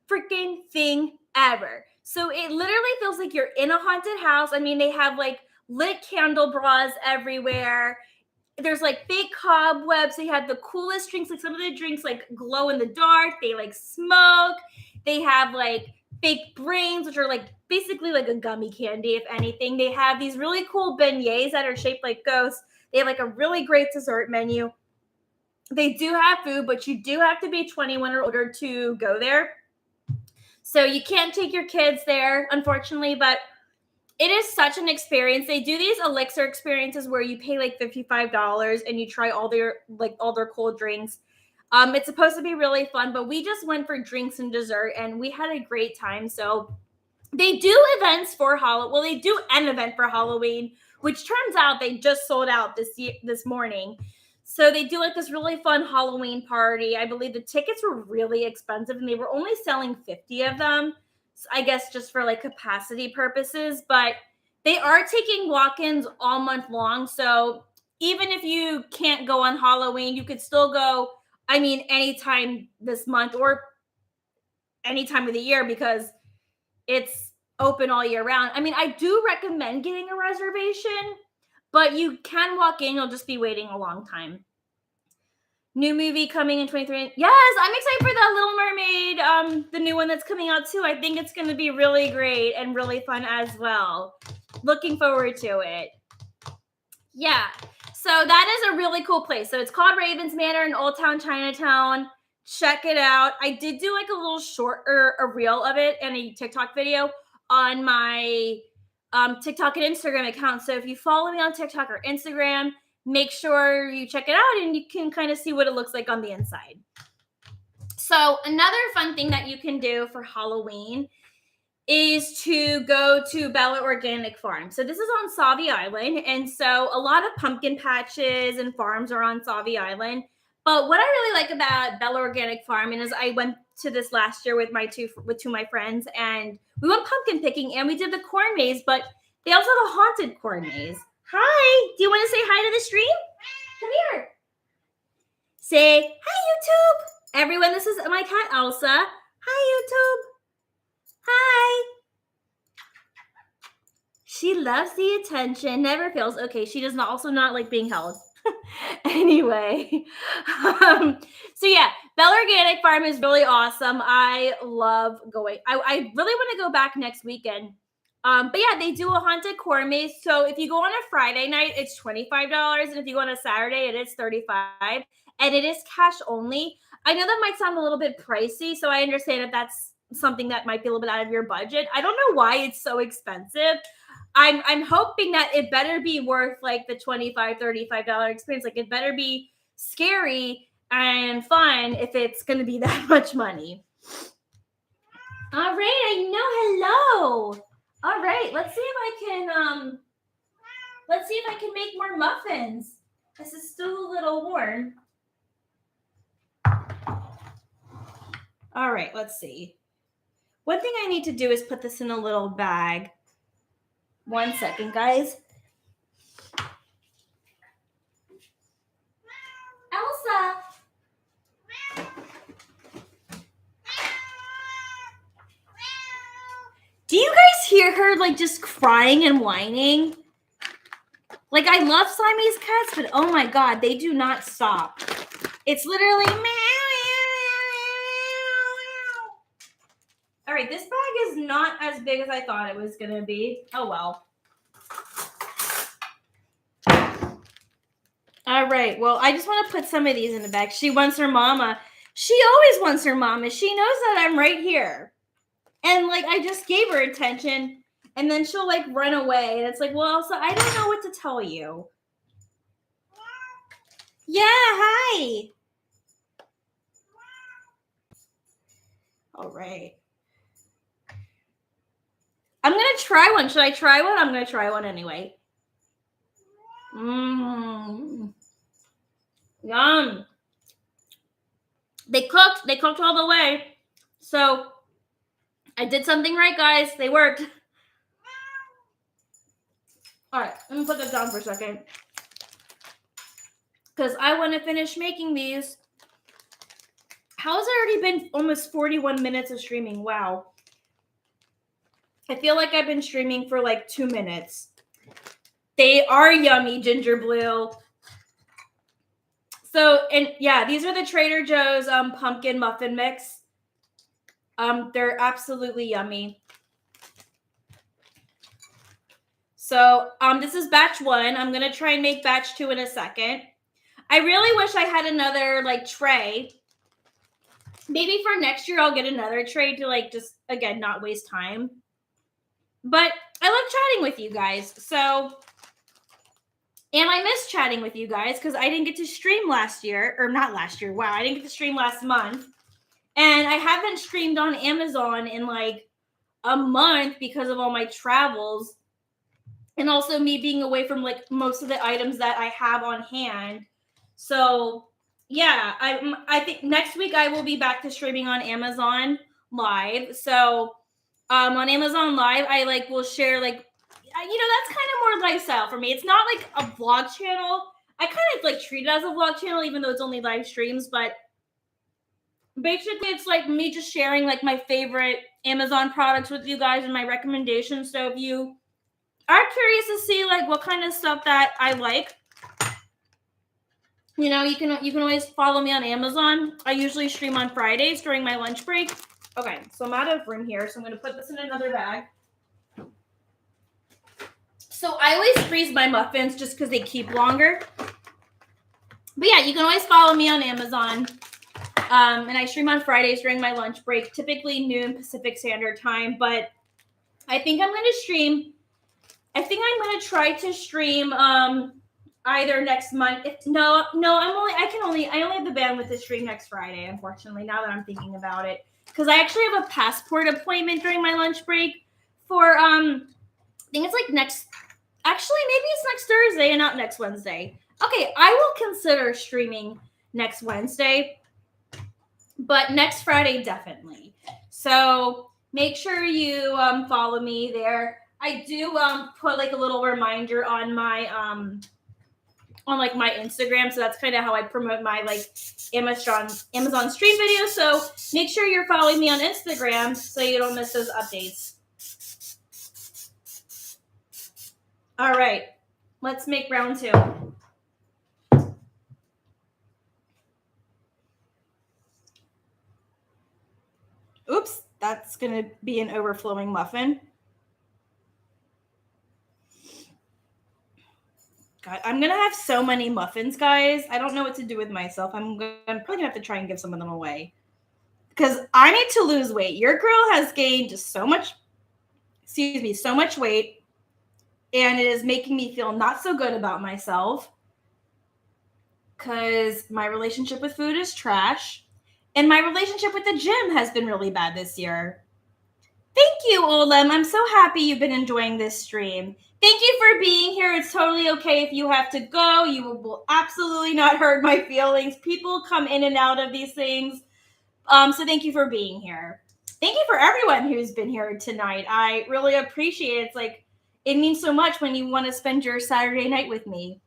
freaking thing ever. So it literally feels like you're in a haunted house. I mean, they have like lit candle bras everywhere. There's like fake cobwebs. They have the coolest drinks. Like some of the drinks like glow in the dark. They like smoke. They have like fake brains, which are like basically like a gummy candy, if anything. They have these really cool beignets that are shaped like ghosts. They have like a really great dessert menu. They do have food, but you do have to be 21 or older to go there. So you can't take your kids there, unfortunately, but it is such an experience. They do these elixir experiences where you pay like $55 and you try all their cool drinks. It's supposed to be really fun, but we just went for drinks and dessert and we had a great time. So they do events for Halloween. Well, they do an event for Halloween, which turns out they just sold out this morning. So they do like this really fun Halloween party. I believe the tickets were really expensive and they were only selling 50 of them. So I guess just for like capacity purposes, but they are taking walk-ins all month long. So even if you can't go on Halloween, you could still go, I mean, anytime this month or any time of the year because it's open all year round. I mean, I do recommend getting a reservation, but you can walk in. You'll just be waiting a long time. New movie coming in 2023. Yes, I'm excited for the Little Mermaid, the new one that's coming out too. I think it's going to be really great and really fun as well. Looking forward to it. Yeah, so that is a really cool place. So it's called Raven's Manor in Old Town Chinatown. Check it out. I did do like a little short or a reel of it and a TikTok video on my TikTok and Instagram account. So if you follow me on TikTok or Instagram, make sure you check it out and you can kind of see what it looks like on the inside. So another fun thing that you can do for Halloween is to go to Bella Organic Farm. So this is on Sauvie Island. And so a lot of pumpkin patches and farms are on Sauvie Island. But what I really like about Bella Organic Farm is I went to this last year with two of my friends and we went pumpkin picking and we did the corn maze, but they also have a haunted corn maze. Hi, do you want to say hi to the stream? Come here. Say, hi, YouTube. Everyone, this is my cat, Elsa. Hi, YouTube. Hi. She loves the attention, never fails. Okay, she does not also not like being held. Anyway, so yeah, Bella Organic Farm is really awesome. I love going. I really want to go back next weekend. But yeah, they do a haunted corn maze. So if you go on a Friday night, it's $25. And if you go on a Saturday, it is $35. And it is cash only. I know that might sound a little bit pricey. So I understand if that's something that might be a little bit out of your budget. I don't know why it's so expensive. I'm hoping that it better be worth like the $25, $35 experience. Like it better be scary and fun if it's going to be that much money. All right. I know. Hello. All right. Let's see if I can make more muffins. This is still a little warm. All right. Let's see. One thing I need to do is put this in a little bag. 1 second, guys. Elsa. Do you guys hear her like just crying and whining? Like, I love Siamese cats, but oh my God, they do not stop. It's literally all right, this bag is not as big as I thought it was going to be. Oh, well. All right. Well, I just want to put some of these in the bag. She wants her mama. She always wants her mama. She knows that I'm right here. And, like, I just gave her attention, and then she'll, like, run away. And it's like, well, Elsa, I don't know what to tell you. Yeah, hi. All right. I'm going to try one. Should I try one? I'm going to try one anyway. Yum. They cooked all the way. So I did something right, guys. They worked. All right, let me put that down for a second. Because I want to finish making these. How has it already been almost 41 minutes of streaming? Wow. I feel like I've been streaming for like 2 minutes. They are yummy, Ginger Blue. So, and yeah, these are the Trader Joe's pumpkin muffin mix. They're absolutely yummy. So, this is batch 1. I'm going to try and make batch 2 in a second. I really wish I had another like tray. Maybe for next year, I'll get another tray to like just, again, not waste time. But I love chatting with you guys. So, and I miss chatting with you guys because I didn't get to stream last year, or not last year. Wow, I didn't get to stream last month. And I haven't streamed on Amazon in like a month because of all my travels. And also me being away from like most of the items that I have on hand. So yeah, I think next week I will be back to streaming on Amazon Live. So on Amazon Live, I like will share like, you know, that's kind of more lifestyle for me. It's not like a vlog channel. I kind of like treat it as a vlog channel, even though it's only live streams. But basically, it's like me just sharing like my favorite Amazon products with you guys and my recommendations. So if you are curious to see like what kind of stuff that I like, you know, you can always follow me on Amazon. I usually stream on Fridays during my lunch break. Okay, so I'm out of room here, so I'm going to put this in another bag. So I always freeze my muffins just because they keep longer. But yeah, you can always follow me on Amazon. And I stream on Fridays during my lunch break, typically noon Pacific Standard Time. But I think I'm going to stream. I think I'm going to try to stream either next month. I only have the bandwidth to stream next Friday, unfortunately, now that I'm thinking about it. Because I actually have a passport appointment during my lunch break for I think it's like maybe it's next Thursday and not next Wednesday. Okay, I will consider streaming next Wednesday, but next Friday definitely. So make sure you follow me there. I do put like a little reminder on my on like my Instagram, so that's kind of how I promote my like Amazon stream videos. So make sure you're following me on Instagram so you don't miss those updates. All right, let's make round 2. Oops, that's gonna be an overflowing muffin. God, I'm gonna have so many muffins, guys. I don't know what to do with myself. I'm probably gonna have to try and give some of them away because I need to lose weight. Your girl has gained just so much weight, and it is making me feel not so good about myself because my relationship with food is trash, and my relationship with the gym has been really bad this year. Thank you, Olem. I'm so happy you've been enjoying this stream. Thank you for being here. It's totally okay if you have to go. You will absolutely not hurt my feelings. People come in and out of these things. So thank you for being here. Thank you for everyone who's been here tonight. I really appreciate it. It's like, it means so much when you want to spend your Saturday night with me.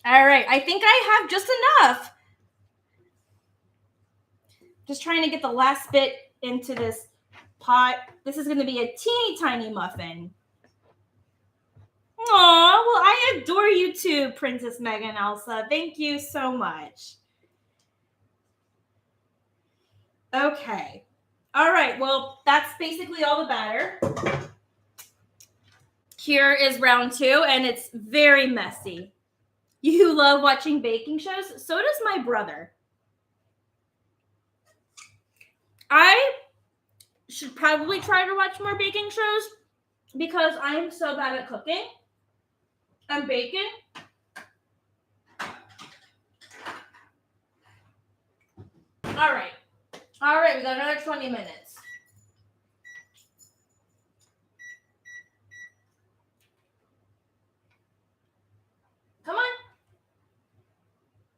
All right. I think I have just enough. Just trying to get the last bit into this pot. This is going to be a teeny tiny muffin. Aw, well, I adore you too, Princess Megan Elsa. Thank you so much. Okay. All right. Well, that's basically all the batter. Here is round 2, and it's very messy. You love watching baking shows? So does my brother. I should probably try to watch more baking shows because I am so bad at cooking and baking. All right. All right, we got another 20 minutes. Come on.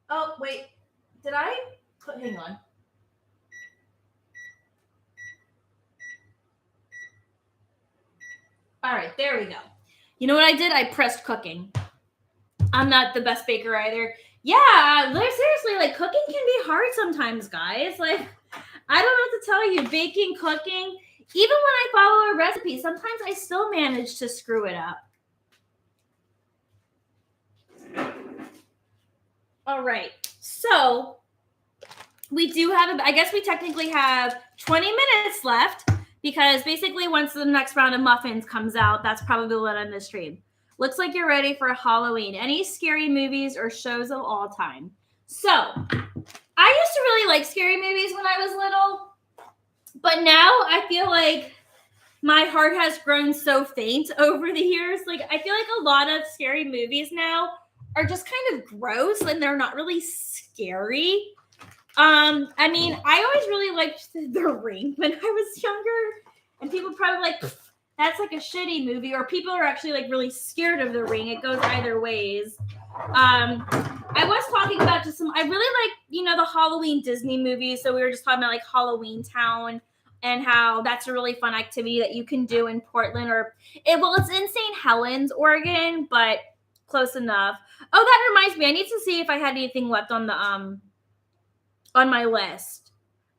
Oh, wait. Did I? Hang on. All right, there we go. You know what I did? I pressed cooking. I'm not the best baker either. Yeah, seriously, like cooking can be hard sometimes, guys. Like, I don't know what to tell you. Baking, cooking, even when I follow a recipe, sometimes I still manage to screw it up. All right, so we do have, I guess we technically have 20 minutes left because basically once the next round of muffins comes out, that's probably what on the stream. Looks like you're ready for Halloween. Any scary movies or shows of all time? So, I used to really like scary movies when I was little, but now I feel like my heart has grown so faint over the years. Like, I feel like a lot of scary movies now are just kind of gross and they're not really scary. I mean, I always really liked The Ring when I was younger, and people probably like, that's like a shitty movie, or people are actually like really scared of The Ring. It goes either ways. I was talking about just some, I really like, the Halloween Disney movies. So we were just talking about like Halloween Town and how that's a really fun activity that you can do in Portland it's in St. Helens, Oregon, but close enough. Oh, that reminds me. I need to see if I had anything left on the, on my list.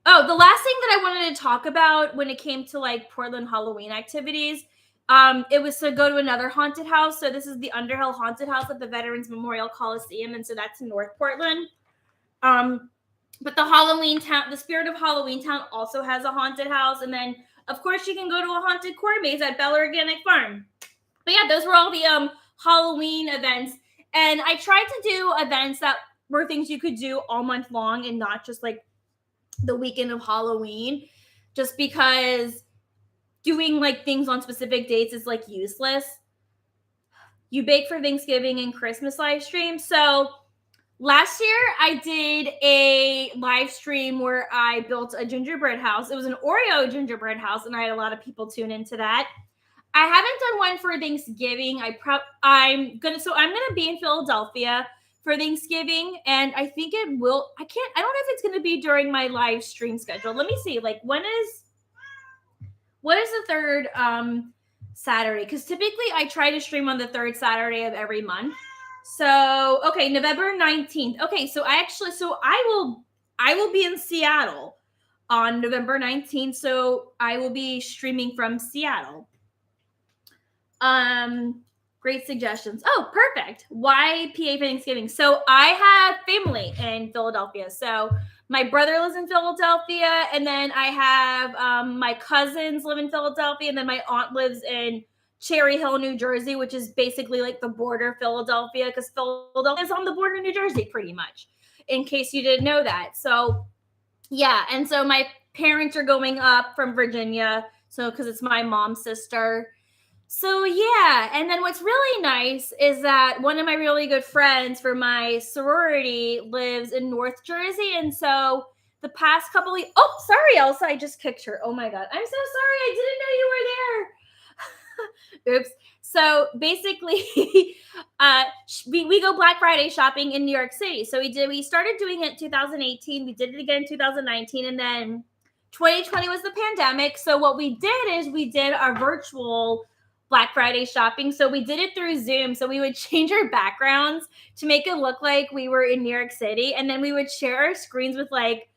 Oh, the last thing that I wanted to talk about when it came to like Portland Halloween activities, it was to go to another haunted house. So this is the Underhill Haunted House at the Veterans Memorial Coliseum, and so that's in North Portland. But the Halloween Town, the Spirit of Halloween Town also has a haunted house, and then of course you can go to a haunted corn maze at Bella Organic Farm. But yeah, those were all the Halloween events, and I tried to do events that were things you could do all month long and not just like the weekend of Halloween, just because doing like things on specific dates is like useless. You bake for Thanksgiving and Christmas live stream. So last year I did a live stream where I built a gingerbread house. It was an Oreo gingerbread house, and I had a lot of people tune into that. I haven't done one for Thanksgiving. I'm gonna be in Philadelphia for Thanksgiving, and I think it will. I don't know if it's gonna be during my live stream schedule. Let me see. Like, what is the third Saturday? Because typically I try to stream on the third Saturday of every month. So okay, November 19th. Okay, so I will be in Seattle on November 19th. So I will be streaming from Seattle. Great suggestions. Oh, perfect. Why PA for Thanksgiving? So I have family in Philadelphia. So my brother lives in Philadelphia, and then I have my cousins live in Philadelphia, and then my aunt lives in Cherry Hill, New Jersey, which is basically like the border of Philadelphia, because Philadelphia is on the border of New Jersey, pretty much, in case you didn't know that. So yeah, and so my parents are going up from Virginia, so because it's my mom's sister. So yeah, and then what's really nice is that one of my really good friends for my sorority lives in North Jersey, and so the past couple of sorry, Elsa, I just kicked her. Oh my god, I'm so sorry, I didn't know you were there. Oops. So basically, we go Black Friday shopping in New York City. So we started doing it in 2018. We did it again in 2019, and then 2020 was the pandemic. So what we did is we did our virtual Black Friday shopping. So we did it through Zoom. So we would change our backgrounds to make it look like we were in New York City. And then we would share our screens with like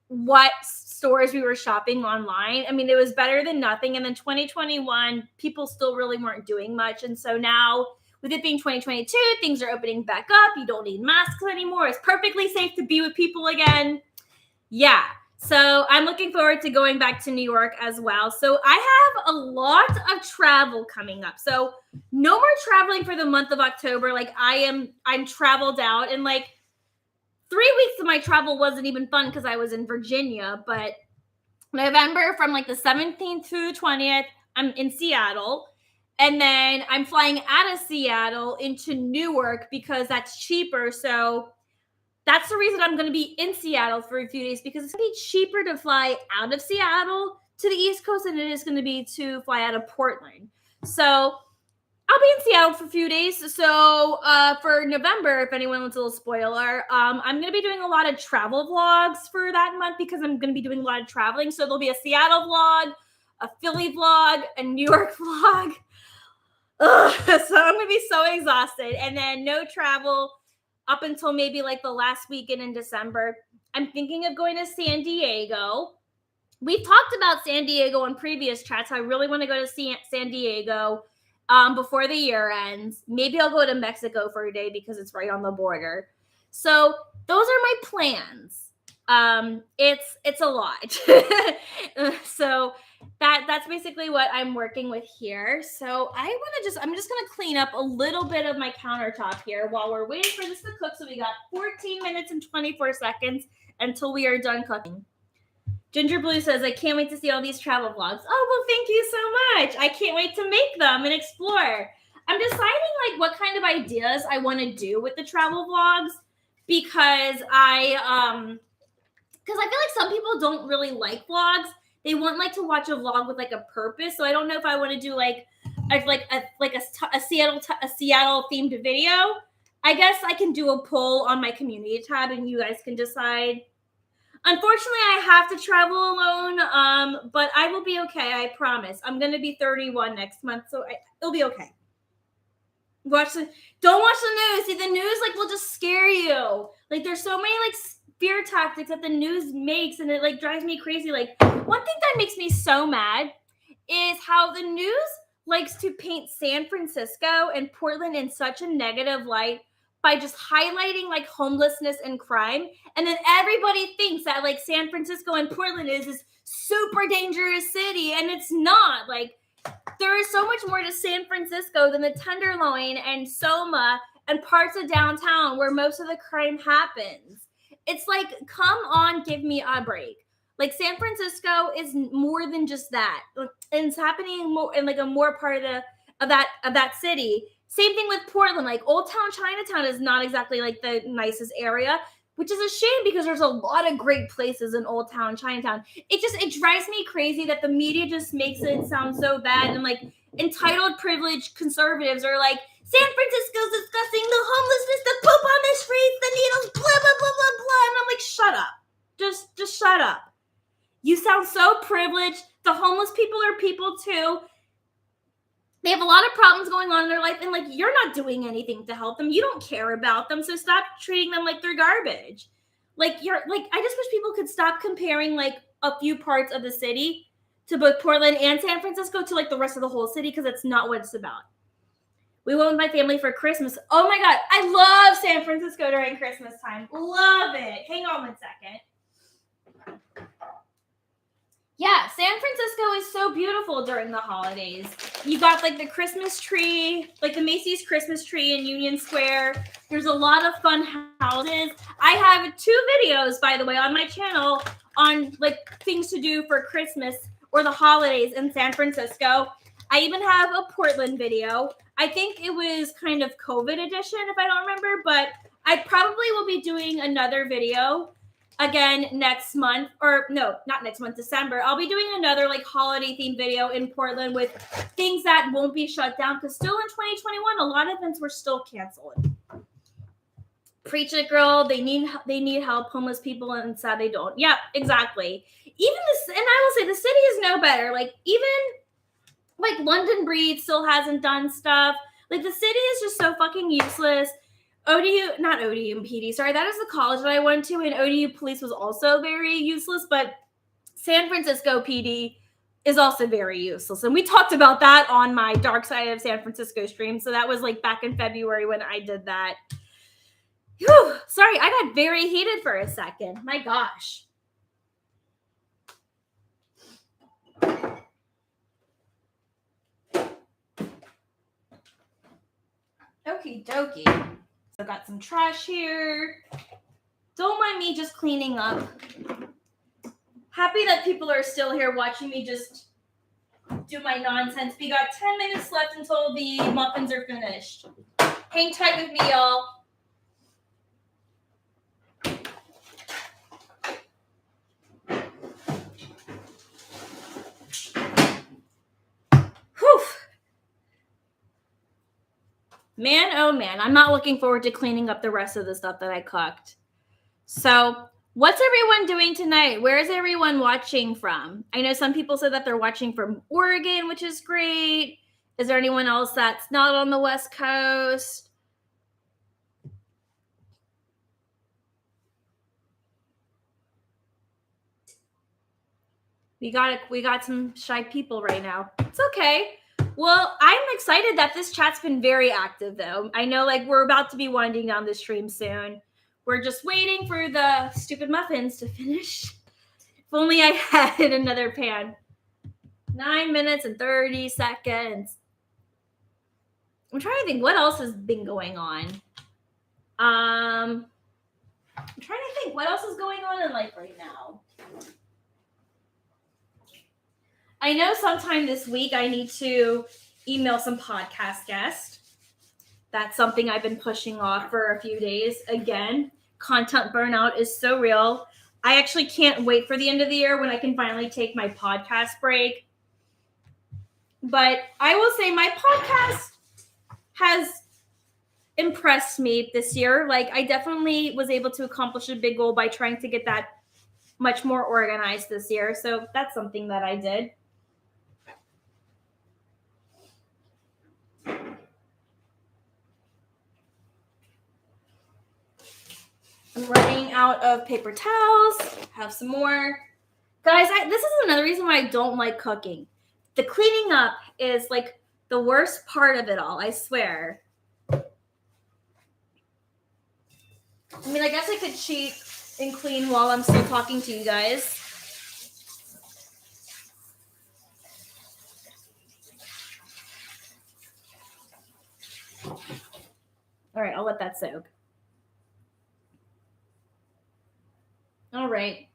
what stores we were shopping online. I mean, it was better than nothing. And then 2021, people still really weren't doing much. And so now with it being 2022, things are opening back up. You don't need masks anymore. It's perfectly safe to be with people again. Yeah. So I'm looking forward to going back to New York as well. So I have a lot of travel coming up. So no more traveling for the month of October. Like I'm traveled out, and like 3 weeks of my travel wasn't even fun because I was in Virginia. But November, from like the 17th to the 20th, I'm in Seattle. And then I'm flying out of Seattle into Newark because that's cheaper. So that's the reason I'm going to be in Seattle for a few days, because it's going to be cheaper to fly out of Seattle to the East Coast than it is going to be to fly out of Portland. So I'll be in Seattle for a few days. So for November, if anyone wants a little spoiler, I'm going to be doing a lot of travel vlogs for that month because I'm going to be doing a lot of traveling. So there'll be a Seattle vlog, a Philly vlog, a New York vlog. Ugh, so I'm going to be so exhausted. And then no travel up until maybe like the last weekend in December. I'm thinking of going to San Diego. We've talked about San Diego in previous chats. I really want to go to San Diego before the year ends. Maybe I'll go to Mexico for a day because it's right on the border. So those are my plans. It's a lot. So that's basically what I'm working with here. So I'm just going to clean up a little bit of my countertop here while we're waiting for this to cook. So we got 14 minutes and 24 seconds until we are done cooking. Ginger Blue says, I can't wait to see all these travel vlogs. Oh, well, thank you so much. I can't wait to make them and explore. I'm deciding like what kind of ideas I want to do with the travel vlogs, because I feel like some people don't really like vlogs. They want like to watch a vlog with like a purpose. So I don't know if I want to do like a Seattle themed video. I guess I can do a poll on my community tab and you guys can decide. Unfortunately, I have to travel alone, but I will be okay. I promise. I'm going to be 31 next month, so it'll be okay. Don't watch the news. See, the news like will just scare you. Like there's so many like fear tactics that the news makes, and it like drives me crazy. Like one thing that makes me so mad is how the news likes to paint San Francisco and Portland in such a negative light by just highlighting like homelessness and crime. And then everybody thinks that like San Francisco and Portland is this super dangerous city. And it's not. Like there is so much more to San Francisco than the Tenderloin and Soma and parts of downtown where most of the crime happens. It's like, come on, give me a break. Like San Francisco is more than just that. And it's happening more in like a more part of that city. Same thing with Portland. Like Old Town Chinatown is not exactly like the nicest area, which is a shame because there's a lot of great places in Old Town Chinatown. It drives me crazy that the media just makes it sound so bad, and like entitled privileged conservatives are like, San Francisco's discussing the homelessness, the poop on the streets, the needles, blah, blah, blah, blah, blah. And I'm like, shut up. Just shut up. You sound so privileged. The homeless people are people too. They have a lot of problems going on in their life, and like you're not doing anything to help them. You don't care about them, so stop treating them like they're garbage. Like I just wish people could stop comparing like a few parts of the city to both Portland and San Francisco to like the rest of the whole city, because that's not what it's about. We went with my family for Christmas. Oh my God, I love San Francisco during Christmas time. Love it. Hang on one second. Yeah, San Francisco is so beautiful during the holidays. You got like the Christmas tree, like the Macy's Christmas tree in Union Square. There's a lot of fun houses. I have 2 videos, by the way, on my channel on like things to do for Christmas or the holidays in San Francisco. I even have a Portland video. I think it was kind of COVID edition, if I don't remember, but I probably will be doing another video again next month, or no, not next month, December. I'll be doing another like holiday themed video in Portland with things that won't be shut down, because still in 2021, a lot of events were still canceled. Preach it, girl. They need help. Homeless people, and sad they don't. Yeah, exactly. Even this, and I will say the city is no better. Like even like London Breed still hasn't done stuff. Like the city is just so fucking useless. Not ODU and PD, sorry, that is the college that I went to, and ODU police was also very useless, but San Francisco PD is also very useless. And we talked about that on my Dark Side of San Francisco stream. So that was like back in February when I did that. Whew, sorry, I got very heated for a second. My gosh. Okie dokie. So got some trash here. Don't mind me just cleaning up. Happy that people are still here watching me just do my nonsense. We got 10 minutes left until the muffins are finished. Hang tight with me, y'all. Whew. Man, oh man, I'm not looking forward to cleaning up the rest of the stuff that I cooked. So, what's everyone doing tonight? Where is everyone watching from? I know some people said that they're watching from Oregon, which is great. Is there anyone else that's not on the West Coast? We got some shy people right now. It's okay. Well, I'm excited that this chat's been very active, though. I know, like, we're about to be winding down the stream soon. We're just waiting for the stupid muffins to finish. If only I had another pan. 9 minutes and 30 seconds. I'm trying to think what else has been going on. I'm trying to think what else is going on in life right now. I know sometime this week I need to email some podcast guests. That's something I've been pushing off for a few days. Again, content burnout is so real. I actually can't wait for the end of the year when I can finally take my podcast break. But I will say my podcast has impressed me this year. Like, I definitely was able to accomplish a big goal by trying to get that much more organized this year. So that's something that I did. I'm running out of paper towels. Have some more. Guys, this is another reason why I don't like cooking. The cleaning up is like the worst part of it all, I swear. I mean, I guess I could cheat and clean while I'm still talking to you guys. All right, I'll let that soak. All right.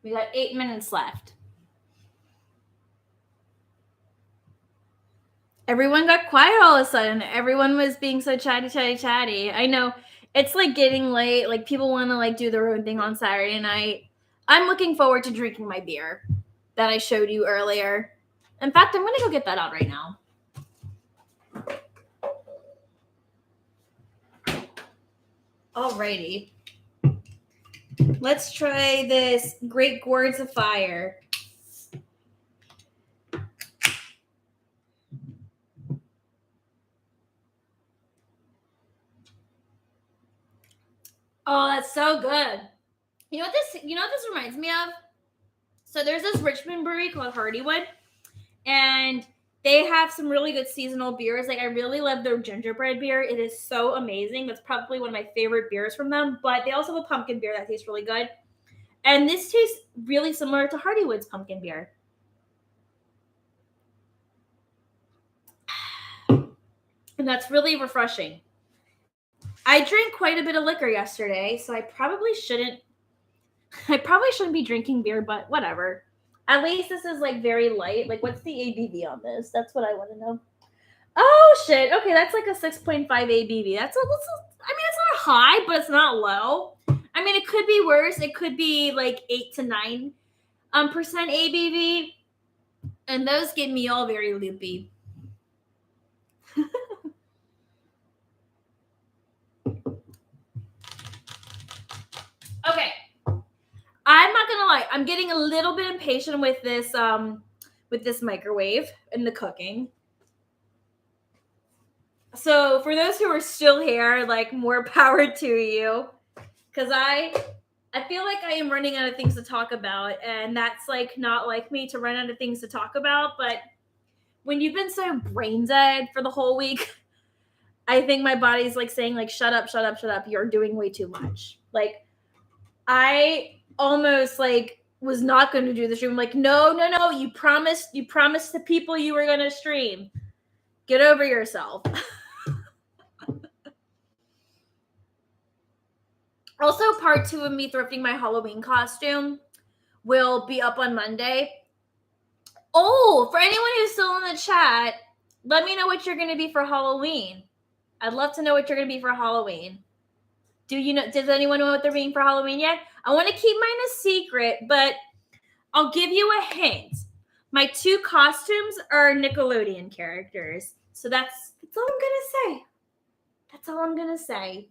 We got 8 minutes left. Everyone got quiet all of a sudden. Everyone was being so chatty. I know it's like getting late. Like, people want to like do their own thing on Saturday night. I'm looking forward to drinking my beer that I showed you earlier. In fact, I'm going to go get that out right now. Alrighty. Let's try this Great Gourds of Fire. Oh, that's so good. You know what this reminds me of? So there's this Richmond brewery called Hardywood, and they have some really good seasonal beers. Like, I really love their gingerbread beer. It is so amazing. That's probably one of my favorite beers from them. But they also have a pumpkin beer that tastes really good. And this tastes really similar to Hardywood's pumpkin beer. And that's really refreshing. I drank quite a bit of liquor yesterday, so I probably shouldn't be drinking beer, but whatever. At least this is like very light. Like, what's the ABV on this? That's what I want to know. Oh shit. Okay, that's like a 6.5 ABV. That's it's not high, but it's not low. I mean, it could be worse. It could be like 8 to 9% ABV. And those get me all very loopy. Okay. I'm not gonna lie, I'm getting a little bit impatient with this microwave and the cooking. So for those who are still here, like, more power to you. Because I I feel like I am running out of things to talk about, and that's like not like me to run out of things to talk about. But when you've been so brain dead for the whole week, I think my body's like saying like, shut up, shut up, shut up. You're doing way too much. Like I almost like was not going to do the stream. I'm like, no. You promised the people you were going to stream. Get over yourself. Also, part 2 of me thrifting my Halloween costume will be up on Monday. Oh, for anyone who's still in the chat, let me know what you're going to be for Halloween. I'd love to know what you're going to be for Halloween. Does anyone know what they're being for Halloween yet? I want to keep mine a secret, but I'll give you a hint. My 2 costumes are Nickelodeon characters. So that's all I'm going to say. That's all I'm going to say.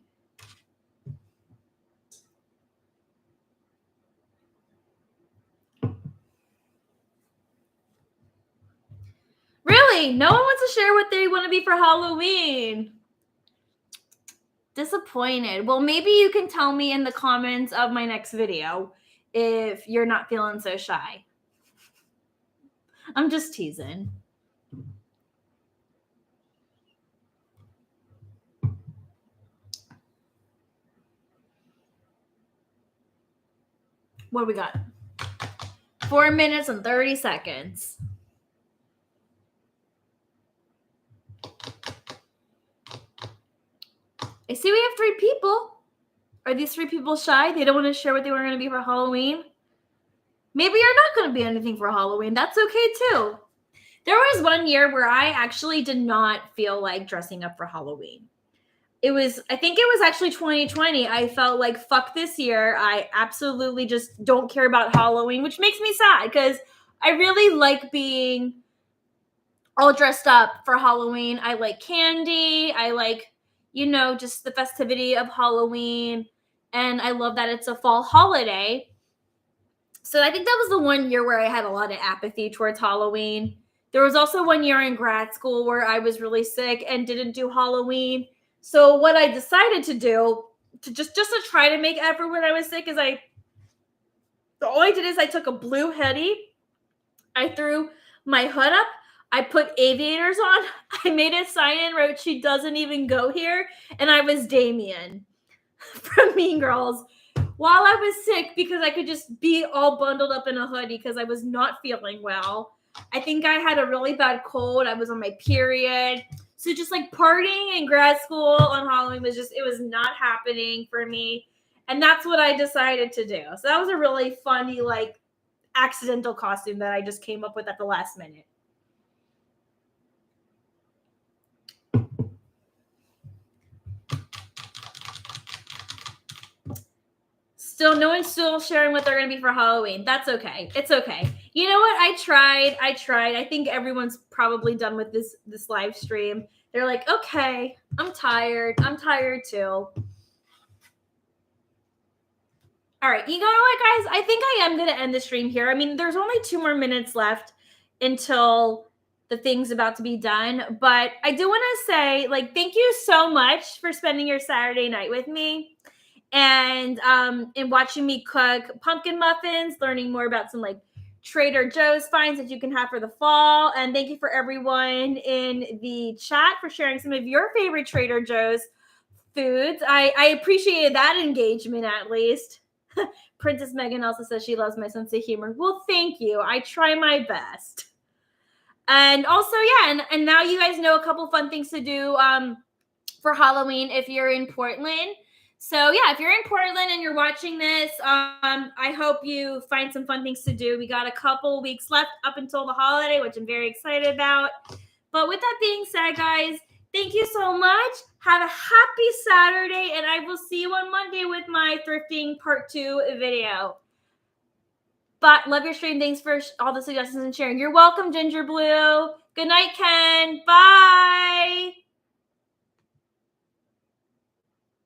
Really? No one wants to share what they want to be for Halloween. Disappointed. Well, maybe you can tell me in the comments of my next video if you're not feeling so shy. I'm just teasing. What do we got? 4 minutes and 30 seconds. I see we have 3 people. Are these 3 people shy? They don't want to share what they were going to be for Halloween? Maybe you're not going to be anything for Halloween. That's okay too. There was one year where I actually did not feel like dressing up for Halloween. I think it was actually 2020. I felt like, fuck this year. I absolutely just don't care about Halloween, which makes me sad because I really like being all dressed up for Halloween. I like candy. I like, just the festivity of Halloween. And I love that it's a fall holiday. So I think that was the one year where I had a lot of apathy towards Halloween. There was also one year in grad school where I was really sick and didn't do Halloween. So what I decided to do just to try to make effort when I was sick is all I did is I took a blue hoodie. I threw my hood up. I put aviators on. I made a sign and wrote, "She doesn't even go here." And I was Damien from Mean Girls while I was sick because I could just be all bundled up in a hoodie because I was not feeling well. I think I had a really bad cold. I was on my period. So just like partying in grad school on Halloween it was not happening for me. And that's what I decided to do. So that was a really funny, like, accidental costume that I just came up with at the last minute. No one's still sharing what they're going to be for Halloween. That's okay. It's okay. You know what? I tried. I think everyone's probably done with this live stream. They're like, okay, I'm tired. I'm tired too. All right. You know what, guys? I think I am going to end the stream here. I mean, there's only 2 more minutes left until the thing's about to be done. But I do want to say, like, thank you so much for spending your Saturday night with me. And watching me cook pumpkin muffins, learning more about some like Trader Joe's finds that you can have for the fall. And thank you for everyone in the chat for sharing some of your favorite Trader Joe's foods. I appreciated that engagement at least. Princess Megan also says she loves my sense of humor. Well, thank you. I try my best. And also, yeah, and now you guys know a couple fun things to do for Halloween if you're in Portland. So yeah, if you're in Portland and you're watching this, I hope you find some fun things to do. We got a couple weeks left up until the holiday, which I'm very excited about. But with that being said, guys, thank you so much. Have a happy Saturday, and I will see you on Monday with my thrifting part 2 video. But love your stream. Thanks for all the suggestions and sharing. You're welcome, Ginger Blue. Good night, Ken. Bye.